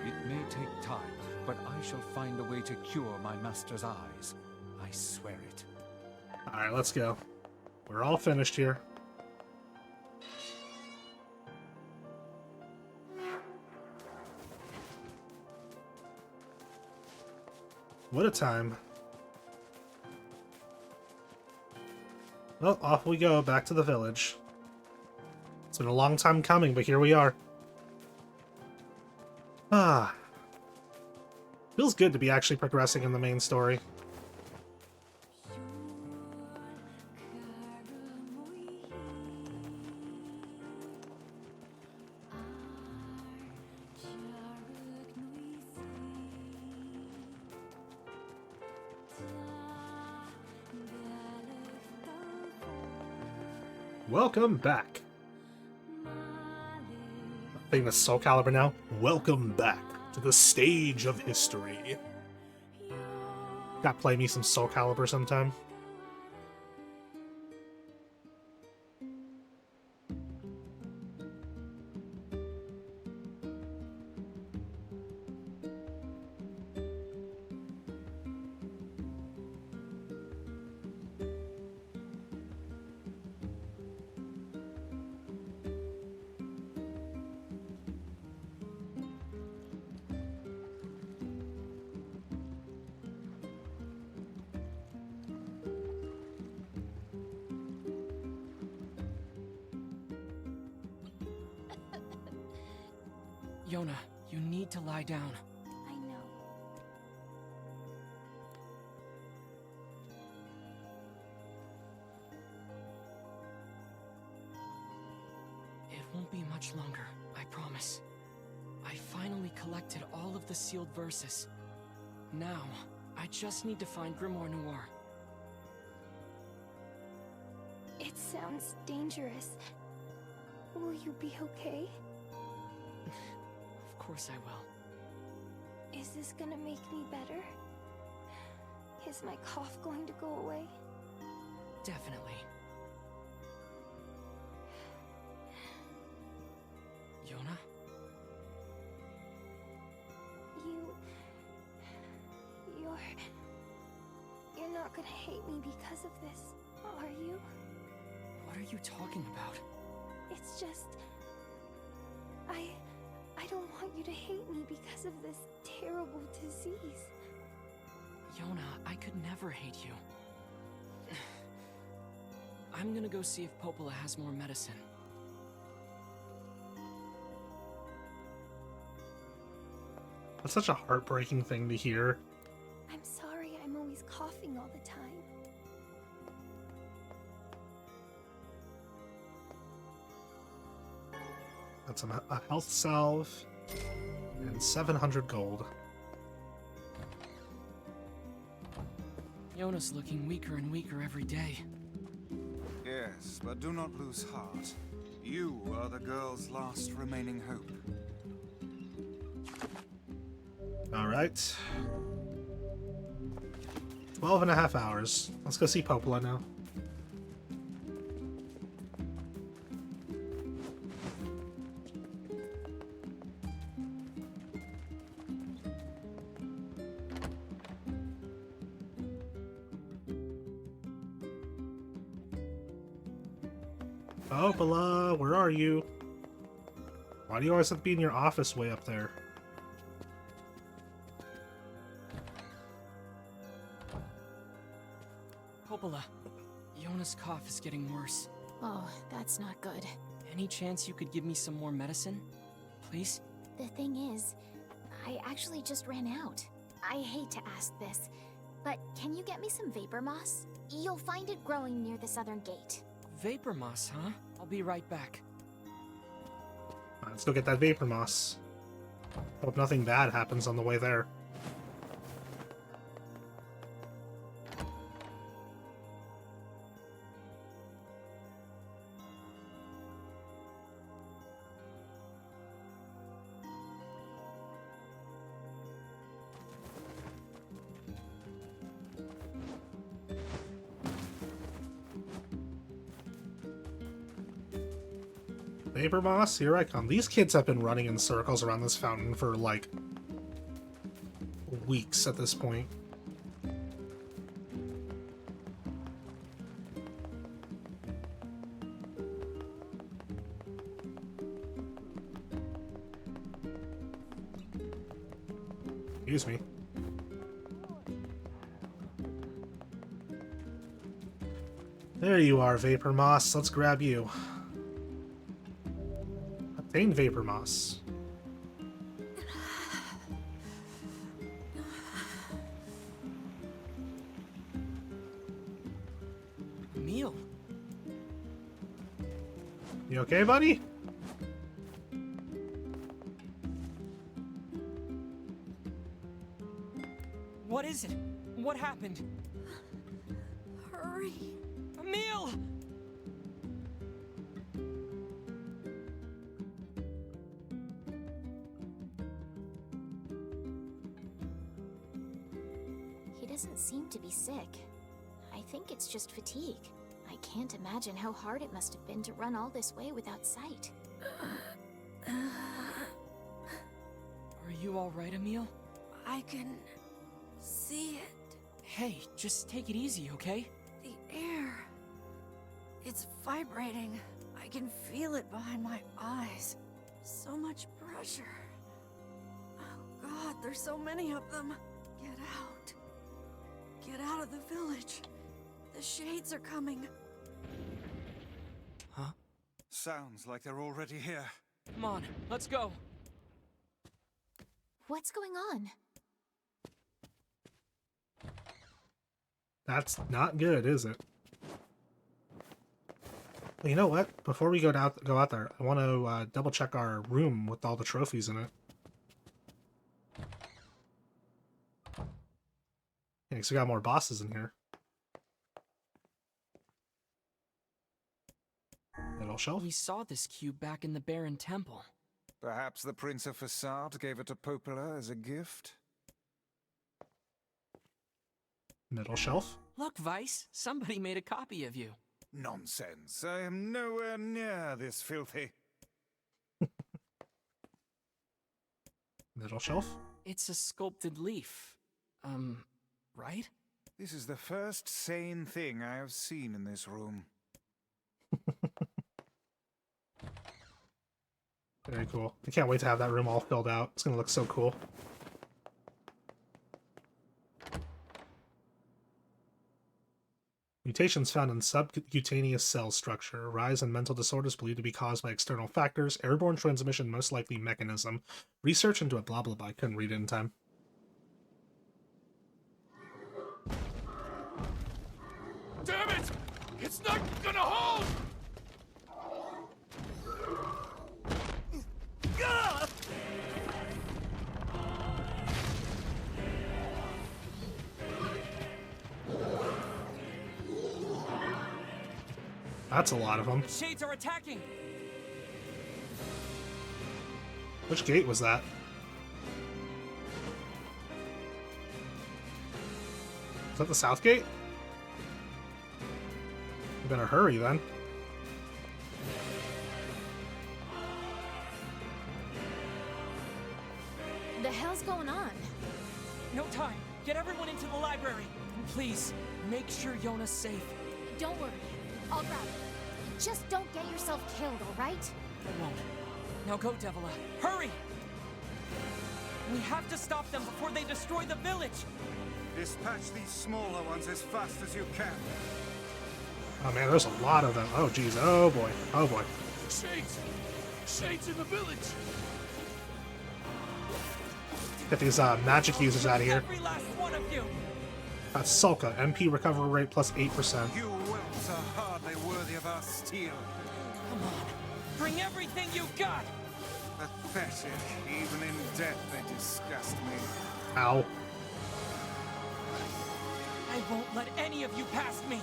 It may take time, but I shall find a way to cure my master's eyes. I swear it. Alright, let's go. We're all finished here. What a time. Well, off we go, back to the village. It's been a long time coming, but here we are. Ah. Feels good to be actually progressing in the main story. Welcome back. Famous Soul Calibur now. Welcome back to the stage of history. Gotta play me some Soul Calibur sometime. Yona, you need to lie down. I know. It won't be much longer, I promise. I finally collected all of the sealed verses. Now, I just need to find Grimoire Noir. It sounds dangerous. Will you be okay? Of course I will. Is this gonna make me better? Is my cough going to go away? Definitely. Yona? You're not gonna hate me because of this, are you? What are you talking about? It's just... I don't want you to hate me because of this terrible disease. Yona, I could never hate you. I'm gonna go see if Popola has more medicine. That's such a heartbreaking thing to hear. I'm sorry I'm always coughing all the time. That's a health salve and 700 gold. Yona's looking weaker and weaker every day. Yes, but do not lose heart. You are the girl's last remaining hope. Alright. 12.5 hours. Let's go see Popola now. Opala, where are you? Why do you always have to be in your office way up there? Popola, Yona's cough is getting worse. Oh, that's not good. Any chance you could give me some more medicine? Please? The thing is, I actually just ran out. I hate to ask this, but can you get me some vapor moss? You'll find it growing near the southern gate. Vapor moss, huh? I'll be right back. Let's go get that vapor moss. Hope nothing bad happens on the way there. Vapor moss, here I come. These kids have been running in circles around this fountain for, like, weeks at this point. Excuse me. There you are, Vapor Moss. Let's grab you. Obtain Vapor Moss. Emil. You okay, buddy? What is it? What happened? Hurry. Emil! He doesn't seem to be sick. I think it's just fatigue. I can't imagine how hard it must have been to run all this way without sight. Are you alright, Emil? I can see it. Hey, just take it easy, okay? The air. It's vibrating. I can feel it behind my eyes. So much pressure. Oh God, there's so many of them. Get out. Get out of the village. The shades are coming. Huh? Sounds like they're already here. Come on, let's go. What's going on? That's not good, is it? Well, you know what? Before we go out there, I want to double check our room with all the trophies in it. Yeah, so we got more bosses in here. Middle shelf. We saw this cube back in the Baron Temple. Perhaps the Prince of Facade gave it to Popola as a gift? Middle shelf. Look, Vice, somebody made a copy of you. Nonsense. I am nowhere near this filthy. Middle shelf. It's a sculpted leaf. Right? This is the first sane thing I have seen in this room. Very cool. I can't wait to have that room all filled out. It's gonna look so cool. Mutations found in subcutaneous cell structure. Rise in mental disorders believed to be caused by external factors. Airborne transmission most likely mechanism. Research into it, blah blah blah. I couldn't read it in time. Damn it! It's not gonna hold! That's a lot of them. Shades are attacking! Which gate was that? Is that the south gate? We better hurry then. The hell's going on? No time! Get everyone into the library! And please, make sure Yona's safe. Don't worry. I'll grab it. Just don't get yourself killed, alright? I won't. Now go, Devila. Hurry! We have to stop them before they destroy the village! Dispatch these smaller ones as fast as you can. Oh man, there's a lot of them. Oh jeez, oh boy, oh boy. Shades! Shades in the village! Get these magic users out of here. Every last one of you! That's Sulka, MP recovery rate plus 8%. You whelps are hardly worthy of our steel. Come on, bring everything you got! Pathetic. Even in death, they disgust me. Ow. I won't let any of you past me!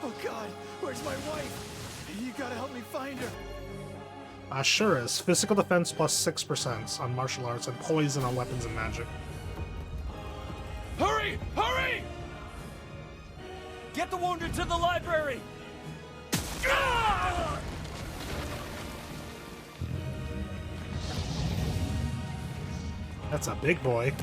Oh god, where's my wife? You gotta help me find her. Sure is. Physical defense plus 6% on martial arts and poison on weapons and magic. Hurry! Hurry! Get the wounded to the library! That's a big boy.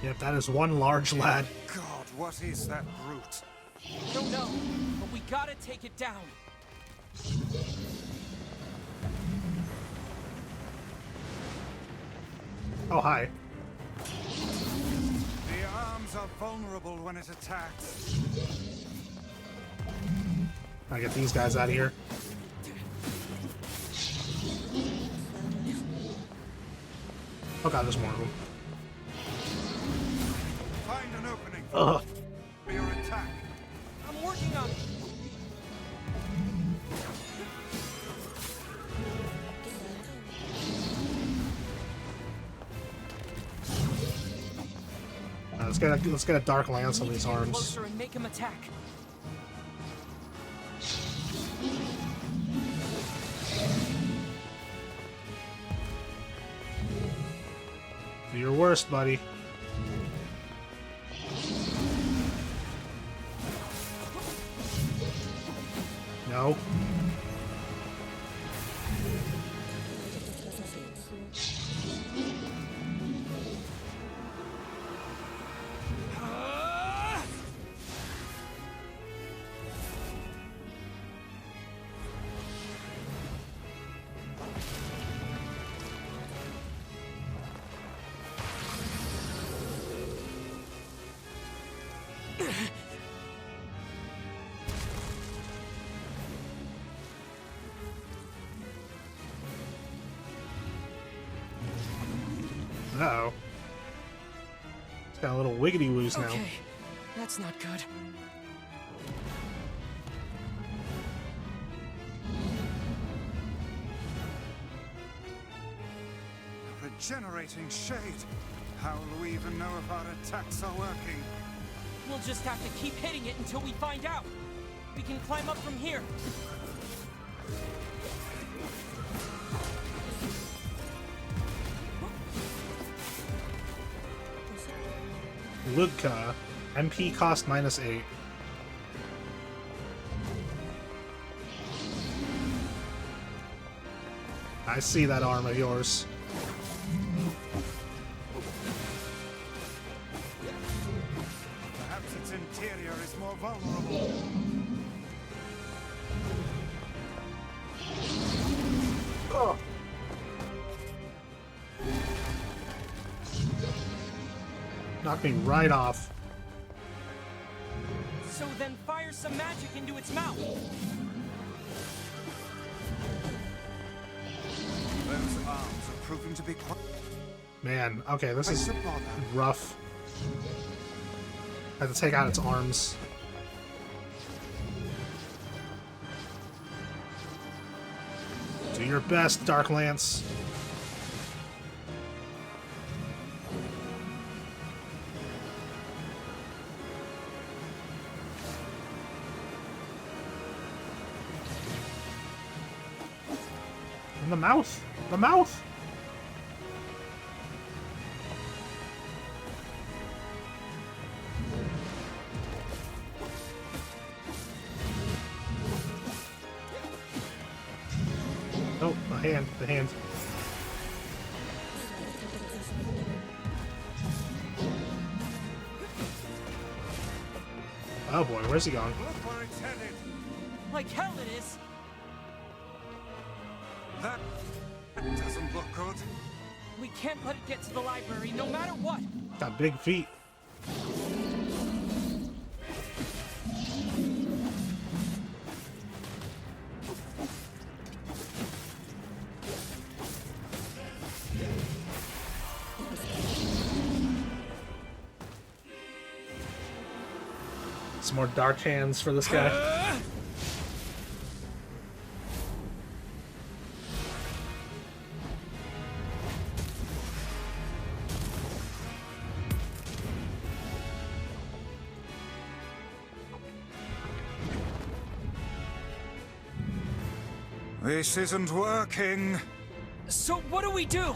Yep, that is one large lad. God, what is that brute? I don't know, but we gotta take it down. Oh, hi. The arms are vulnerable when it attacks. I get these guys out of here. Oh god, there's more of them. Find an opening Ugh. for your attack. I'm working on it. Let's get a dark lance on these arms. Closer and make him attack. Do your worst, buddy. No. Uh-oh. It's got a little wiggity woos now. Okay, that's not good. Regenerating shade. How will we even know if our attacks are working? We'll just have to keep hitting it until we find out. We can climb up from here. Ludka. MP cost -8. I see that arm of yours. Perhaps its interior is more vulnerable. Oh. Knocked me right off. So then fire some magic into its mouth. Those arms are proving to be quite... Man, okay, this is rough. I have to take out its arms. Do your best, Dark Lance. In the mouth! The mouth! Oh, the hand. The hand. Oh boy, where's he going? Look where it's headed. Like hell it is! That doesn't look good. We can't let it get to the library, no matter what! Got big feet. Some more dark hands for this guy. This isn't working. So what do we do?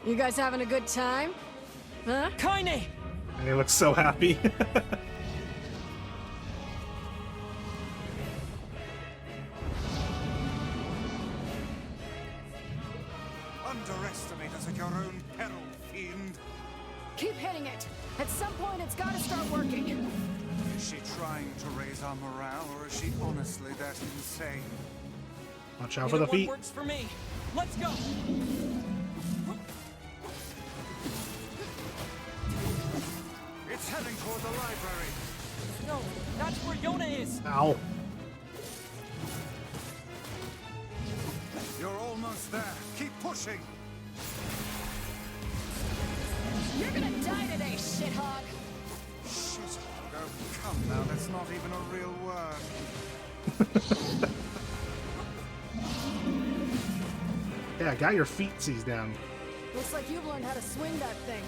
You guys having a good time? Huh? Kaine! And he looks so happy. Underestimate us at your own peril, fiend. Keep hitting it. At some point, it's gotta start working. Is she trying to raise our morale, or is she honestly that insane? Watch out for the Either one feet. works for me. Let's go! It's heading toward the library. No, that's where Yona is! Ow. You're almost there. Keep pushing. You're gonna die today, shithog. Shit. Oh, come now. That's not even a real word. Yeah, got your feet seized down. Looks like you've learned how to swing that thing.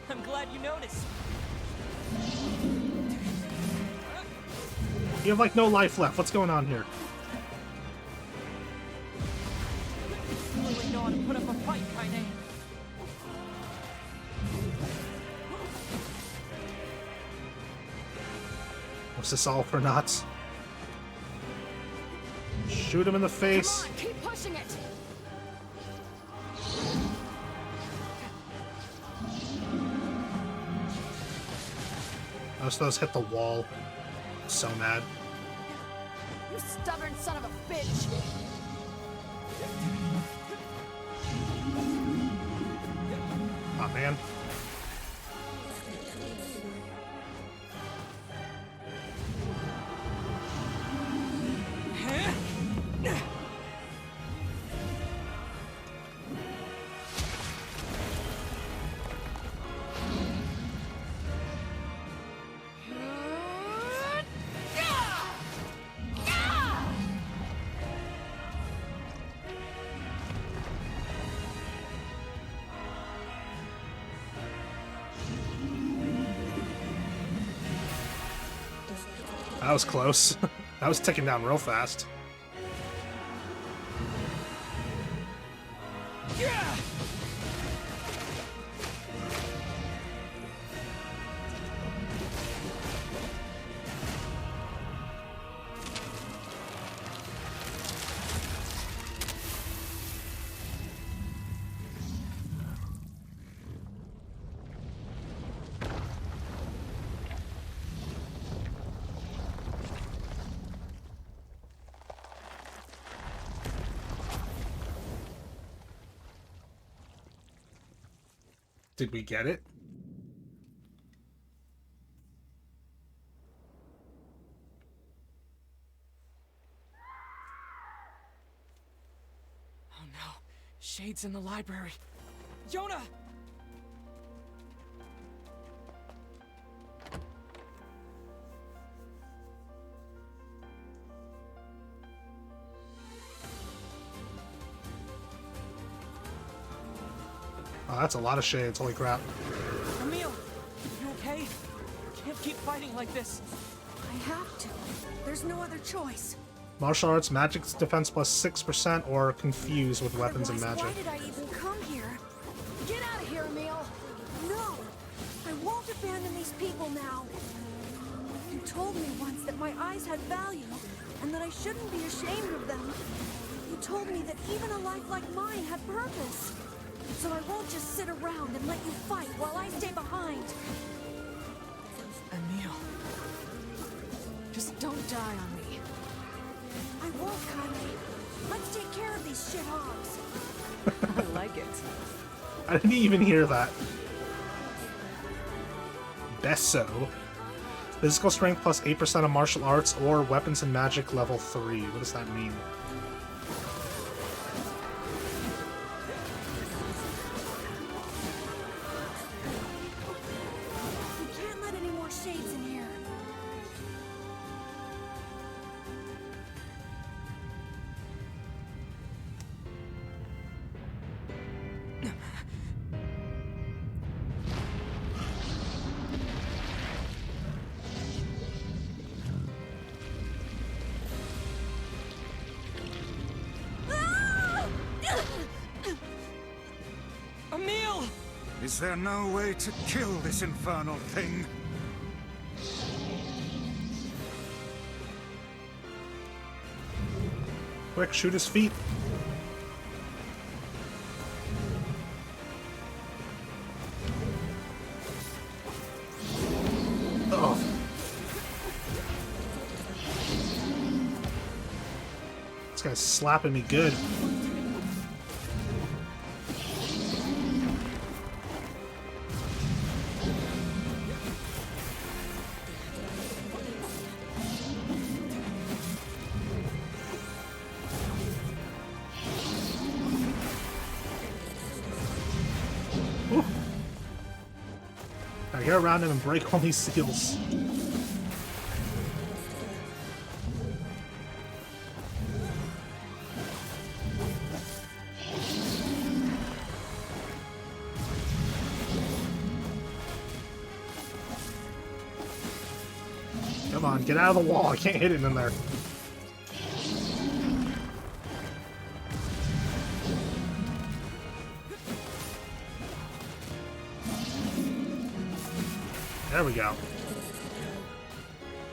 I'm glad you noticed. You have like no life left. What's going on here? You really know how to put up a fight, Kaine. What's this all for knots? Shoot him in the face. Come on, keep pushing it. Most of those hit the wall. So mad. You stubborn son of a bitch. Oh man. That was close. That was ticking down real fast. Did we get it? Oh no. Shades in the library. Yona! Oh, that's a lot of shades. Holy crap. Emil! You okay? Can't keep fighting like this. I have to. There's no other choice. Martial arts, magic defense plus 6%, or confused with weapons and Otherwise, magic. why did I even come here? Get out of here, Emil! No! I won't abandon these people now. You told me once that my eyes had value, and that I shouldn't be ashamed of them. You told me that even a life like mine had purpose. So I won't just sit around and let you fight while I stay behind. Emil. Just don't die on me. I won't, Kylie. Let's take care of these shithogs. I like it. I didn't even hear that. Besso. Physical strength plus 8% of martial arts or weapons and magic level 3. What does that mean? We can't let any more shades in here. Emil! Is there no way to kill this infernal thing? Quick, shoot his feet. Oh. This guy's slapping me good. Gotta get around him and break all these seals. Come on, get out of the wall. I can't hit him in there. There we go.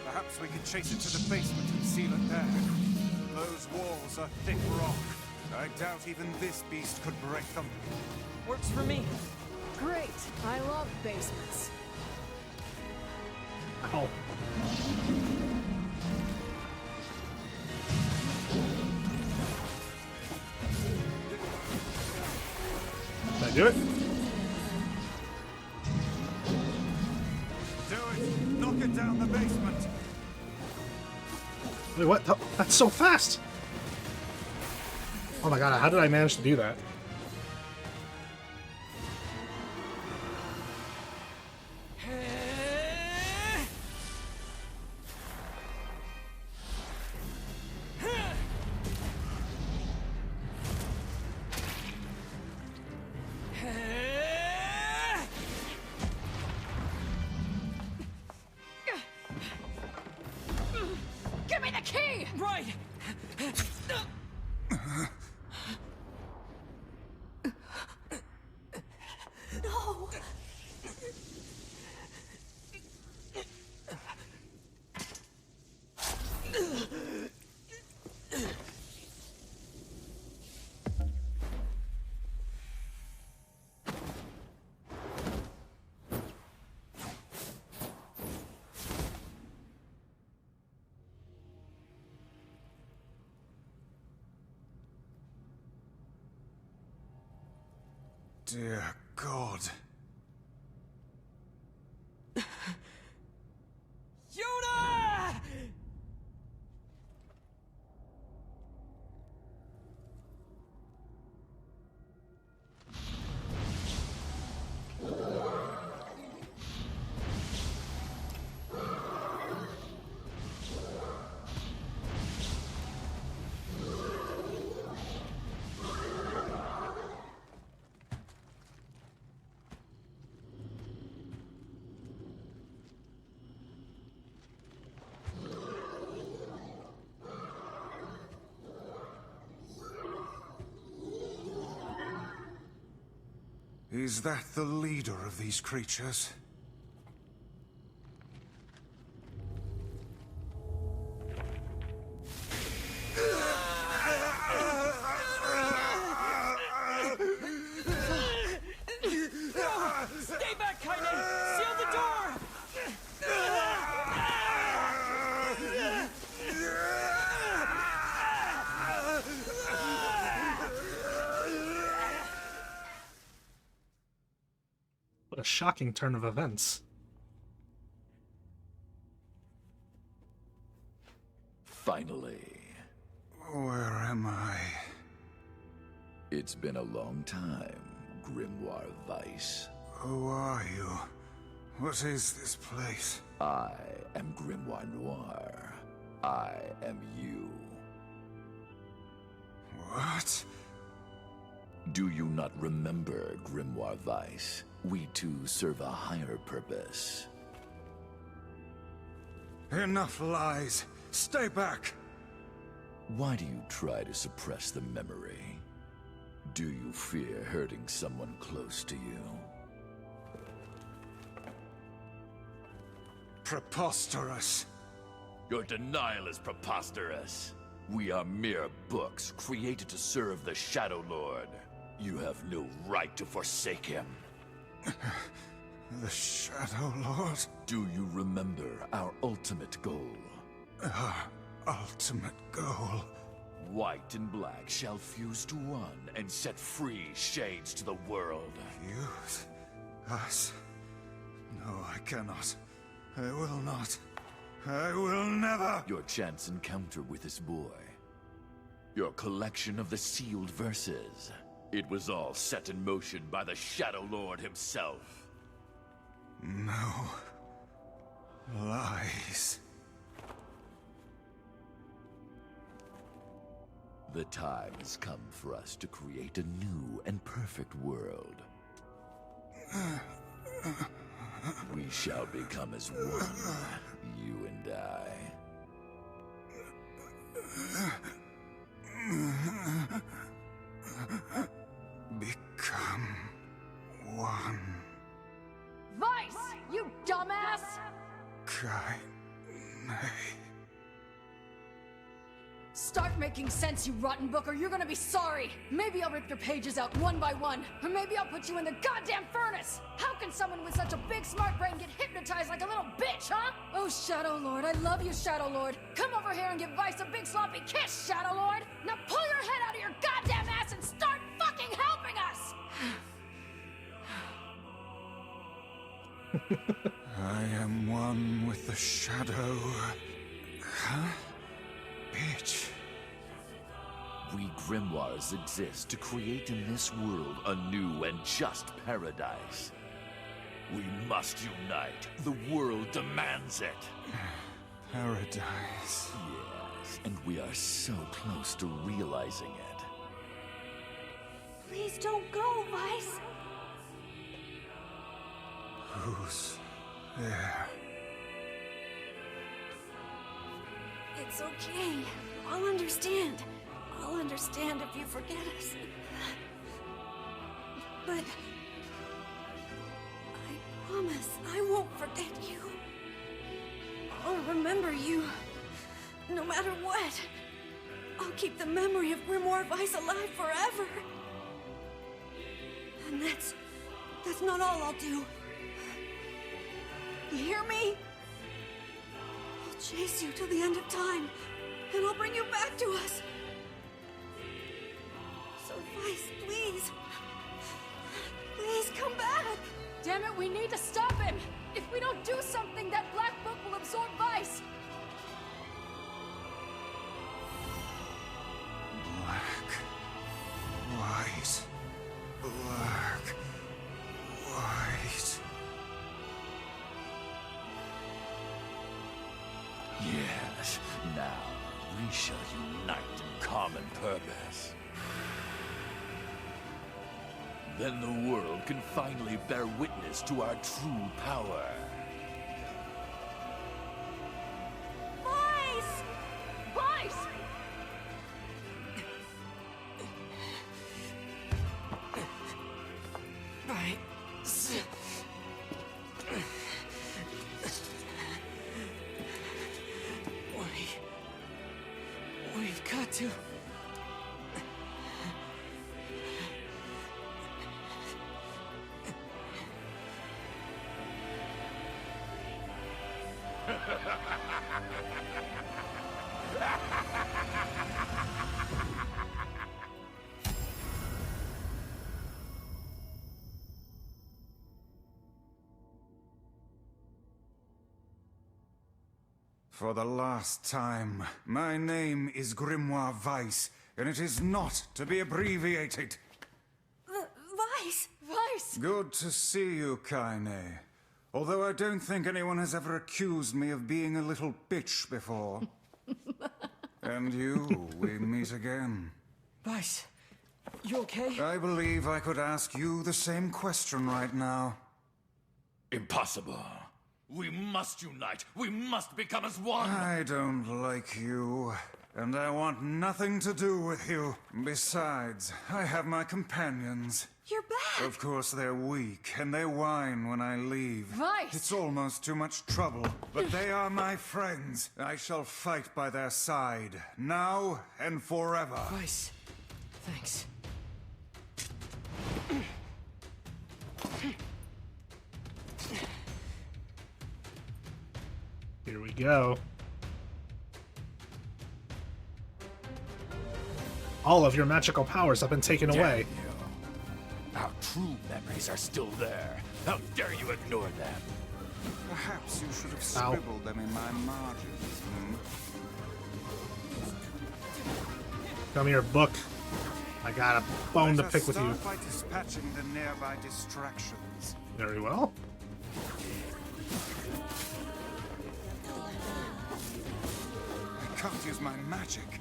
Perhaps we can chase it to the basement and seal it there. Those walls are thick rock. I doubt even this beast could break them. Works for me. Great. I love basements. Ow. Did I do it? Do it! Knock it down the basement! Wait, what? That's so fast! Oh my god, how did I manage to do that? Give me the key! Right! No! Dear God. Yoda! Is that the leader of these creatures? Stay back, Kaine! Seal the door! What a shocking turn of events. Finally. Where am I? It's been a long time, Grimoire Weiss. Who are you? What is this place? I am Grimoire Noir. I am you. What? Do you not remember, Grimoire Weiss? We two serve a higher purpose. Enough lies! Stay back! Why do you try to suppress the memory? Do you fear hurting someone close to you? Preposterous! Your denial is preposterous. We are mere books created to serve the Shadow Lord. You have no right to forsake him. The Shadow Lord? Do you remember our ultimate goal? Our ultimate goal? White and black shall fuse to one and set free shades to the world. Fuse? Us? No, I cannot. I will not. I will never! Your chance encounter with this boy. Your collection of the sealed verses. It was all set in motion by the Shadow Lord himself. No. Lies. The time has come for us to create a new and perfect world. We shall become as one, you and I. Become one. Weiss, you dumbass! Start making sense, you rotten book, or you're gonna be sorry! Maybe I'll rip your pages out one by one, or maybe I'll put you in the goddamn furnace! How can someone with such a big smart brain get hypnotized like a little bitch, huh? Oh, Shadow Lord, I love you, Shadow Lord! Come over here and give Weiss a big sloppy kiss, Shadow Lord! Now pull your head out of your goddamn ass and start fucking helping us! I am one with the Shadow. Huh? Bitch. We grimoires exist to create in this world a new and just paradise. We must unite. The world demands it. Paradise. Yes, and we are so close to realizing it. Please don't go, Weiss! Who's there? It's okay. I'll understand. I'll understand if you forget us. But I promise I won't forget you. I'll remember you, no matter what. I'll keep the memory of Grimoire Weiss alive forever. And that's not all I'll do. You hear me? I'll chase you till the end of time, and I'll bring you back to us. So Weiss, please. Please come back. Damn it, we need to stop him. If we don't do something, that black book will absorb Weiss. Black. White. Black. White. Yes, now we shall unite in common purpose. Then the world can finally bear witness to our true power. Weiss! Weiss! Weiss. to... For the last time, my name is Grimoire Weiss, and it is not to be abbreviated. Weiss! Weiss! Good to see you, Kaine. Although I don't think anyone has ever accused me of being a little bitch before. And you, we meet again. Weiss, you okay? I believe I could ask you the same question right now. Impossible. We must unite. We must become as one. I don't like you, and I want nothing to do with you. Besides, I have my companions. You're back! Of course they're weak, and they whine when I leave. Weiss! It's almost too much trouble, but they are my friends. I shall fight by their side, now and forever. Weiss, thanks. Here we go. All of your magical powers have been taken away. Our true memories are still there. How dare you ignore them? Perhaps you should have scribbled them in my margins. Come here, book. I got a bone to pick with you. Start by dispatching the nearby distractions. Very well. I can't use my magic.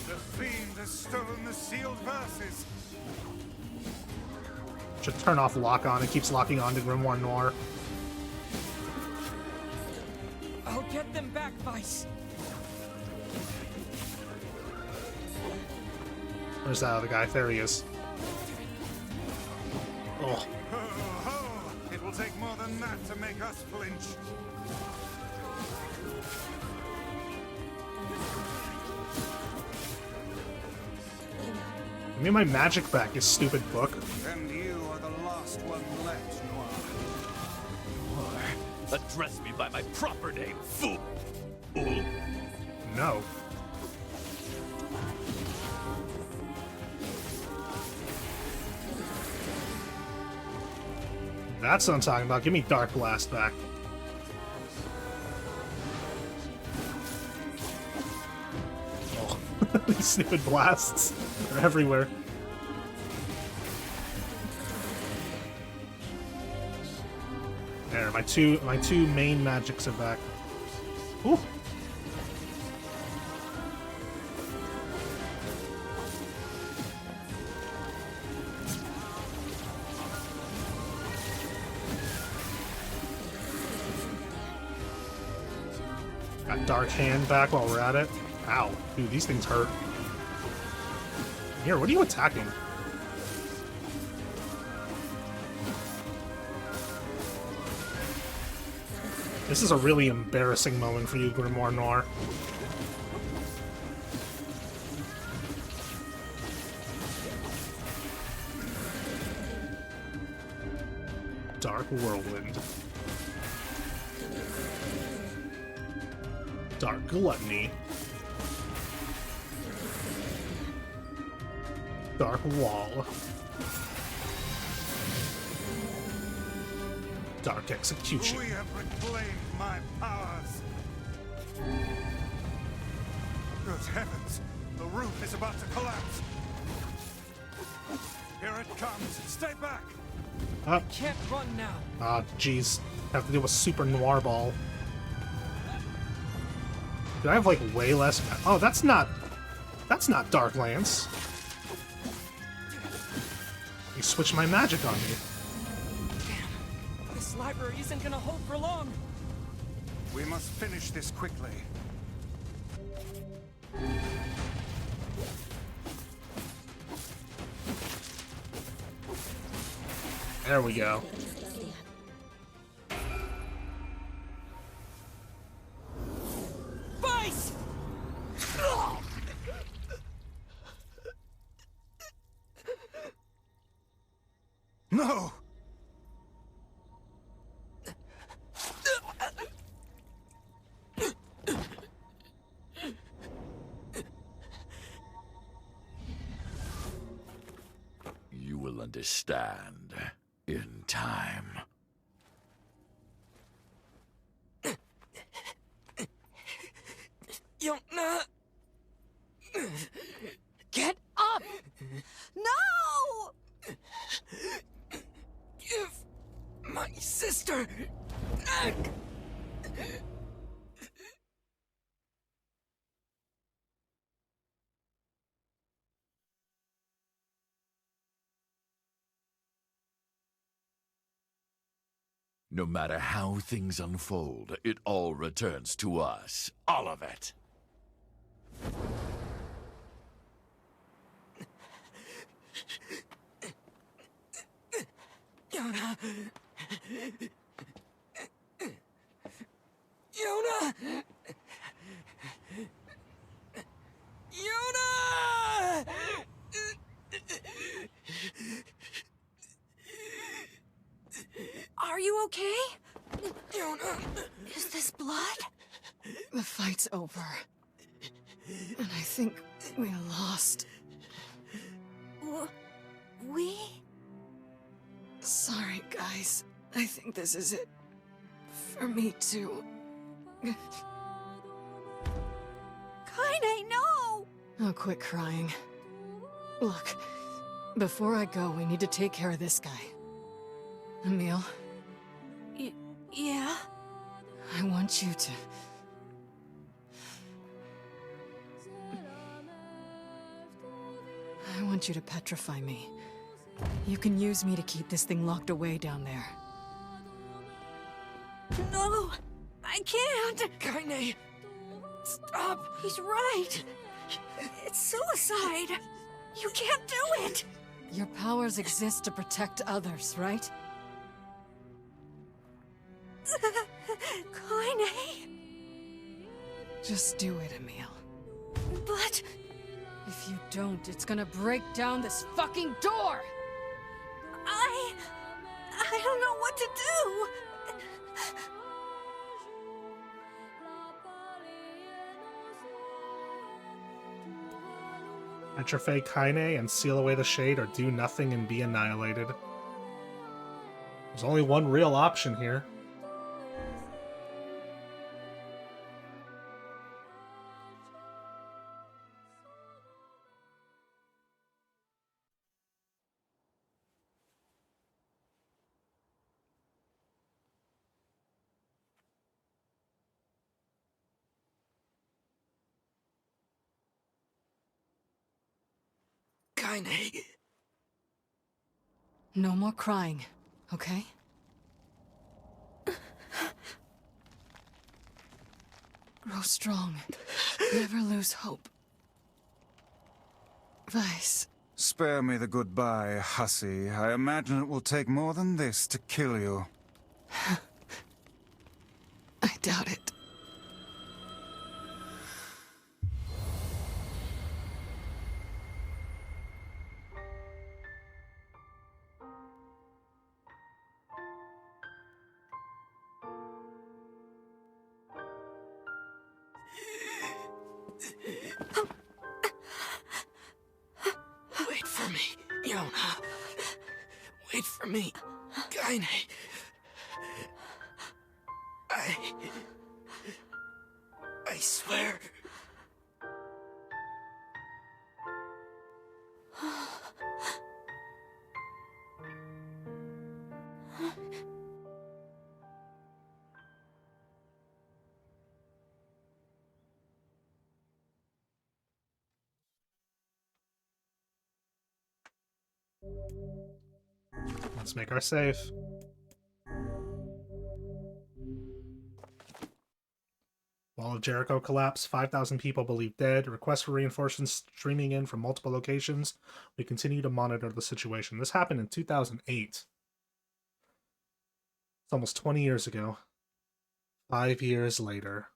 The fiend has stolen the sealed verses. Should turn off lock on. It keeps locking on to Grimoire Noir. I'll get them back, Weiss. Where's that other guy? There he is. Oh. Ho, ho! It will take more than that to make us flinch. Give me my magic back, you stupid book. And you are the last one left, Noir. Address me by my proper name, fool! No. That's what I'm talking about. Give me Dark Blast back. Oh, these stupid blasts are everywhere. There, my two main magics are back. Ooh. Got Dark Hand back while we're at it. Ow. Dude, these things hurt. Here, what are you attacking? This is a really embarrassing moment for you, Grimoire Noir. Dark Whirlwind. Dark Gluttony. Dark Wall. Dark Execution. We have reclaimed my powers. Good heavens! The roof is about to collapse. Here it comes. Stay back. Can't run now. Ah, jeez. Have to deal with Super Noir Ball. Do I have like way less? Oh, that's not Dark Lance. You switched my magic on me. Damn, this library isn't gonna hold for long. We must finish this quickly. There we go. No! You will understand in time. Yona! Get up! No! Give my sister back! No matter how things unfold, it all returns to us. All of it. Yona! Yona! Yona! Are you okay? Yona! Is this blood? The fight's over. And I think we lost. We? Sorry, guys. I think this is it. For me, too. Kaine, no! Oh, quit crying. Look, before I go, we need to take care of this guy. Emil? Yeah? I want you to... I want you to petrify me. You can use me to keep this thing locked away down there. No! I can't! Kaine! Stop! He's right! It's suicide! You can't do it! Your powers exist to protect others, right? Kaine! Just do it, Emil. But... If you don't, it's gonna break down this fucking door! I don't know what to do! Petrify Kaine and seal away the shade, or do nothing and be annihilated. There's only one real option here. Kaine! No more crying, okay? Grow strong. Never lose hope. Vice. Spare me the goodbye, hussy. I imagine it will take more than this to kill you. I doubt it. Wait for me, Yona. Wait for me, Kaine. I swear. Let's make our save. Wall of Jericho collapse. 5,000 people believed dead. Requests for reinforcements streaming in from multiple locations. We continue to monitor the situation. This happened in 2008. It's almost 20 years ago. 5 years later.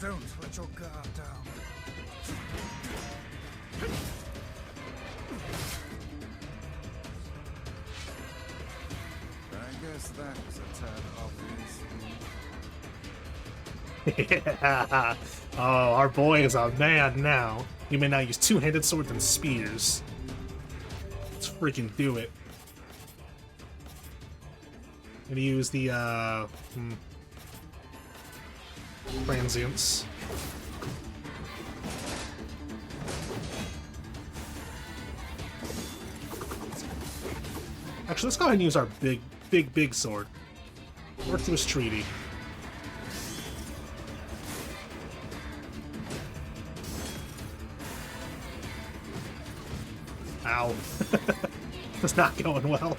Don't let your guard down. I guess that was a tad obvious. Yeah. Oh, our boy is a man now. You may now use two-handed swords and spears. Let's freaking do it. I'm gonna use the, transients. Actually, let's go ahead and use our big sword. Work through his treaty. Ow. That's not going well.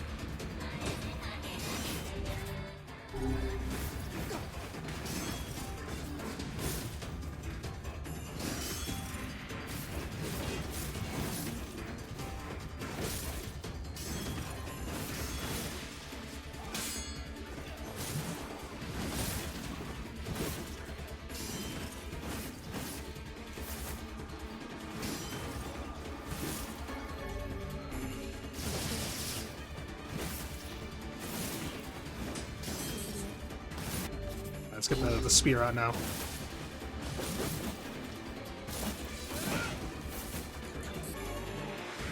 Let's get the spear out now.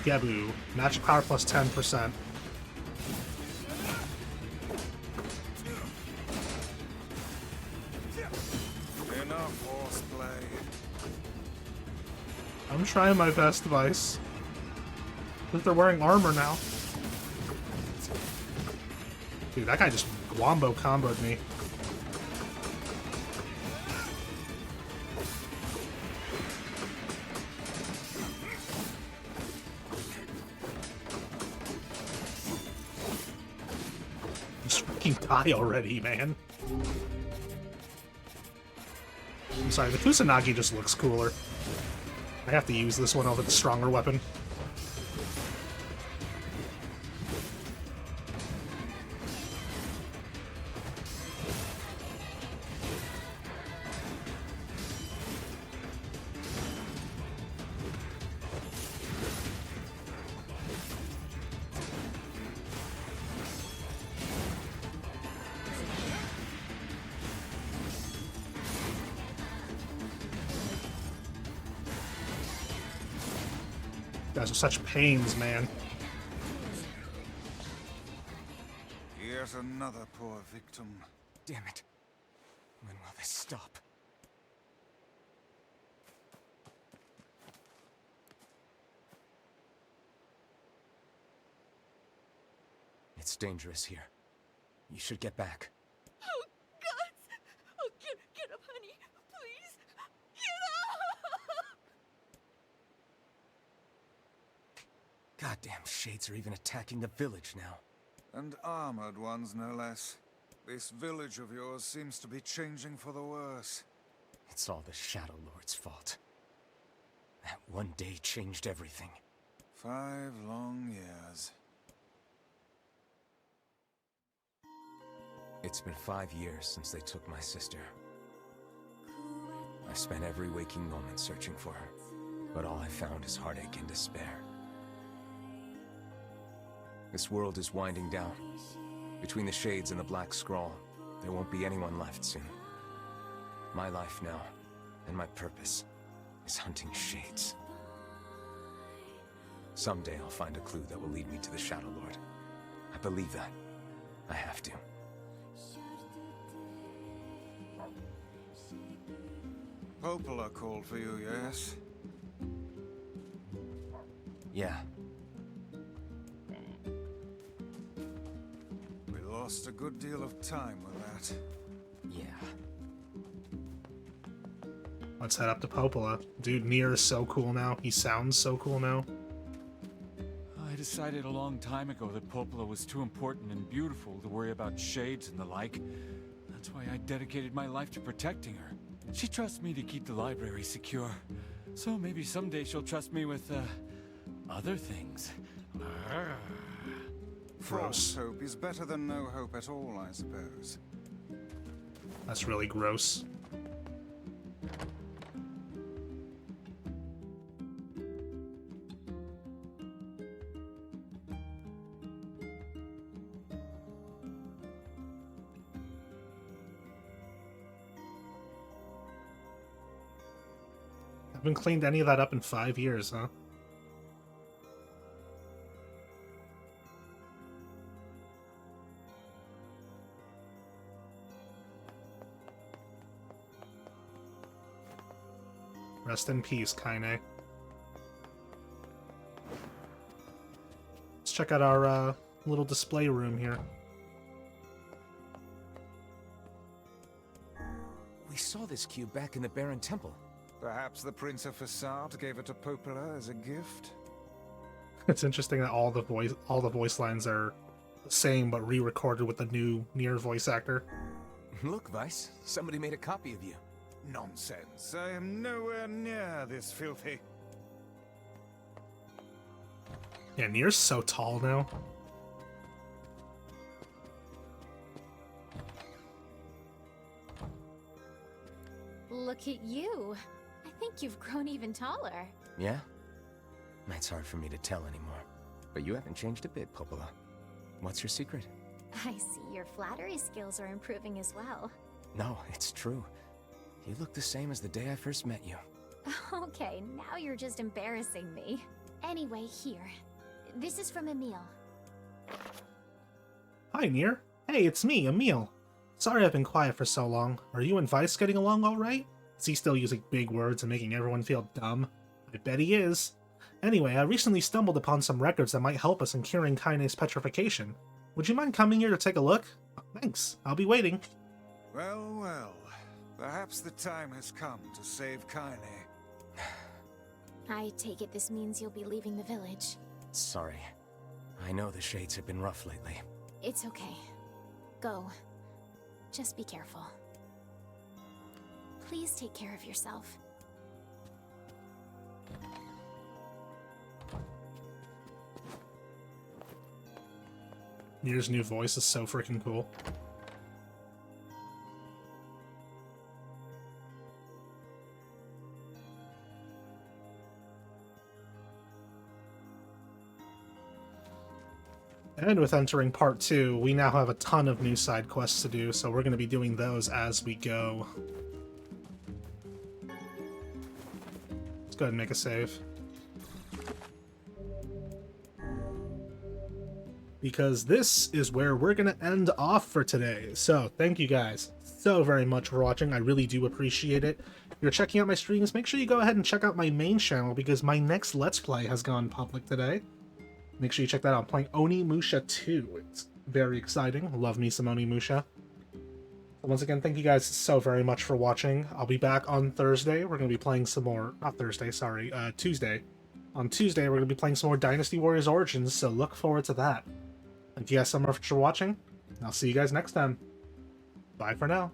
Gabu. Magic power plus 10%. Enough horseplay. I'm trying my best, Vice. But they're wearing armor now. Dude, that guy just wombo comboed me. Die already, man. I'm sorry, the Kusanagi just looks cooler. I have to use this one over the stronger weapon. Guys are such pains, man. Here's another poor victim. Damn it. When will this stop? It's dangerous here. You should get back. Oh, God! Oh, get up, honey. Please. Get up! Goddamn shades are even attacking the village now. And armored ones, no less. This village of yours seems to be changing for the worse. It's all the Shadow Lord's fault. That one day changed everything. 5 long years. It's been 5 years since they took my sister. I spent every waking moment searching for her, but all I found is heartache and despair. This world is winding down. Between the shades and the black scrawl, there won't be anyone left soon. My life now, and my purpose, is hunting shades. Someday I'll find a clue that will lead me to the Shadow Lord. I believe that. I have to. Popola called for you, yes? Yeah. We lost a good deal of time with that. Yeah. Let's head up to Popola. Dude, NieR is so cool now. He sounds so cool now. I decided a long time ago that Popola was too important and beautiful to worry about shades and the like. That's why I dedicated my life to protecting her. She trusts me to keep the library secure. So maybe someday she'll trust me with, other things. False hope is better than no hope at all, I suppose. That's really gross. Haven't cleaned any of that up in 5 years, huh? Rest in peace, Kaine. Let's check out our little display room here. We saw this cube back in the Baron Temple. Perhaps the Prince of Facade gave it to Popola as a gift? It's interesting that all the voice lines are the same but re-recorded with the new NieR voice actor. Look, Vice, somebody made a copy of you. Nonsense. I am nowhere near this filthy. Yeah, NieR's so tall now. Look at you. I think you've grown even taller. Yeah? It's hard for me to tell anymore. But you haven't changed a bit, Popola. What's your secret? I see your flattery skills are improving as well. No, it's true. You look the same as the day I first met you. Okay, now you're just embarrassing me. Anyway, here. This is from Emil. Hi, NieR. Hey, it's me, Emil. Sorry I've been quiet for so long. Are you and Vice getting along alright? Is he still using big words and making everyone feel dumb? I bet he is. Anyway, I recently stumbled upon some records that might help us in curing Kaine's petrification. Would you mind coming here to take a look? Thanks. I'll be waiting. Well, well. Perhaps the time has come to save Kaine. I take it this means you'll be leaving the village. Sorry. I know the shades have been rough lately. It's okay. Go. Just be careful. Please take care of yourself. NieR's new voice is so freaking cool. And with entering part 2, we now have a ton of new side quests to do, so we're going to be doing those as we go. Let's go ahead and make a save. Because this is where we're going to end off for today. So, thank you guys so very much for watching. I really do appreciate it. If you're checking out my streams, make sure you go ahead and check out my main channel because my next Let's Play has gone public today. Make sure you check that out. I'm playing Onimusha 2. It's very exciting. Love me some Onimusha. Once again, thank you guys so very much for watching. I'll be back on Thursday. We're going to be playing some more... Not Thursday, sorry. Tuesday. On Tuesday, we're going to be playing some more Dynasty Warriors Origins, so look forward to that. Thank you guys so much for watching. I'll see you guys next time. Bye for now.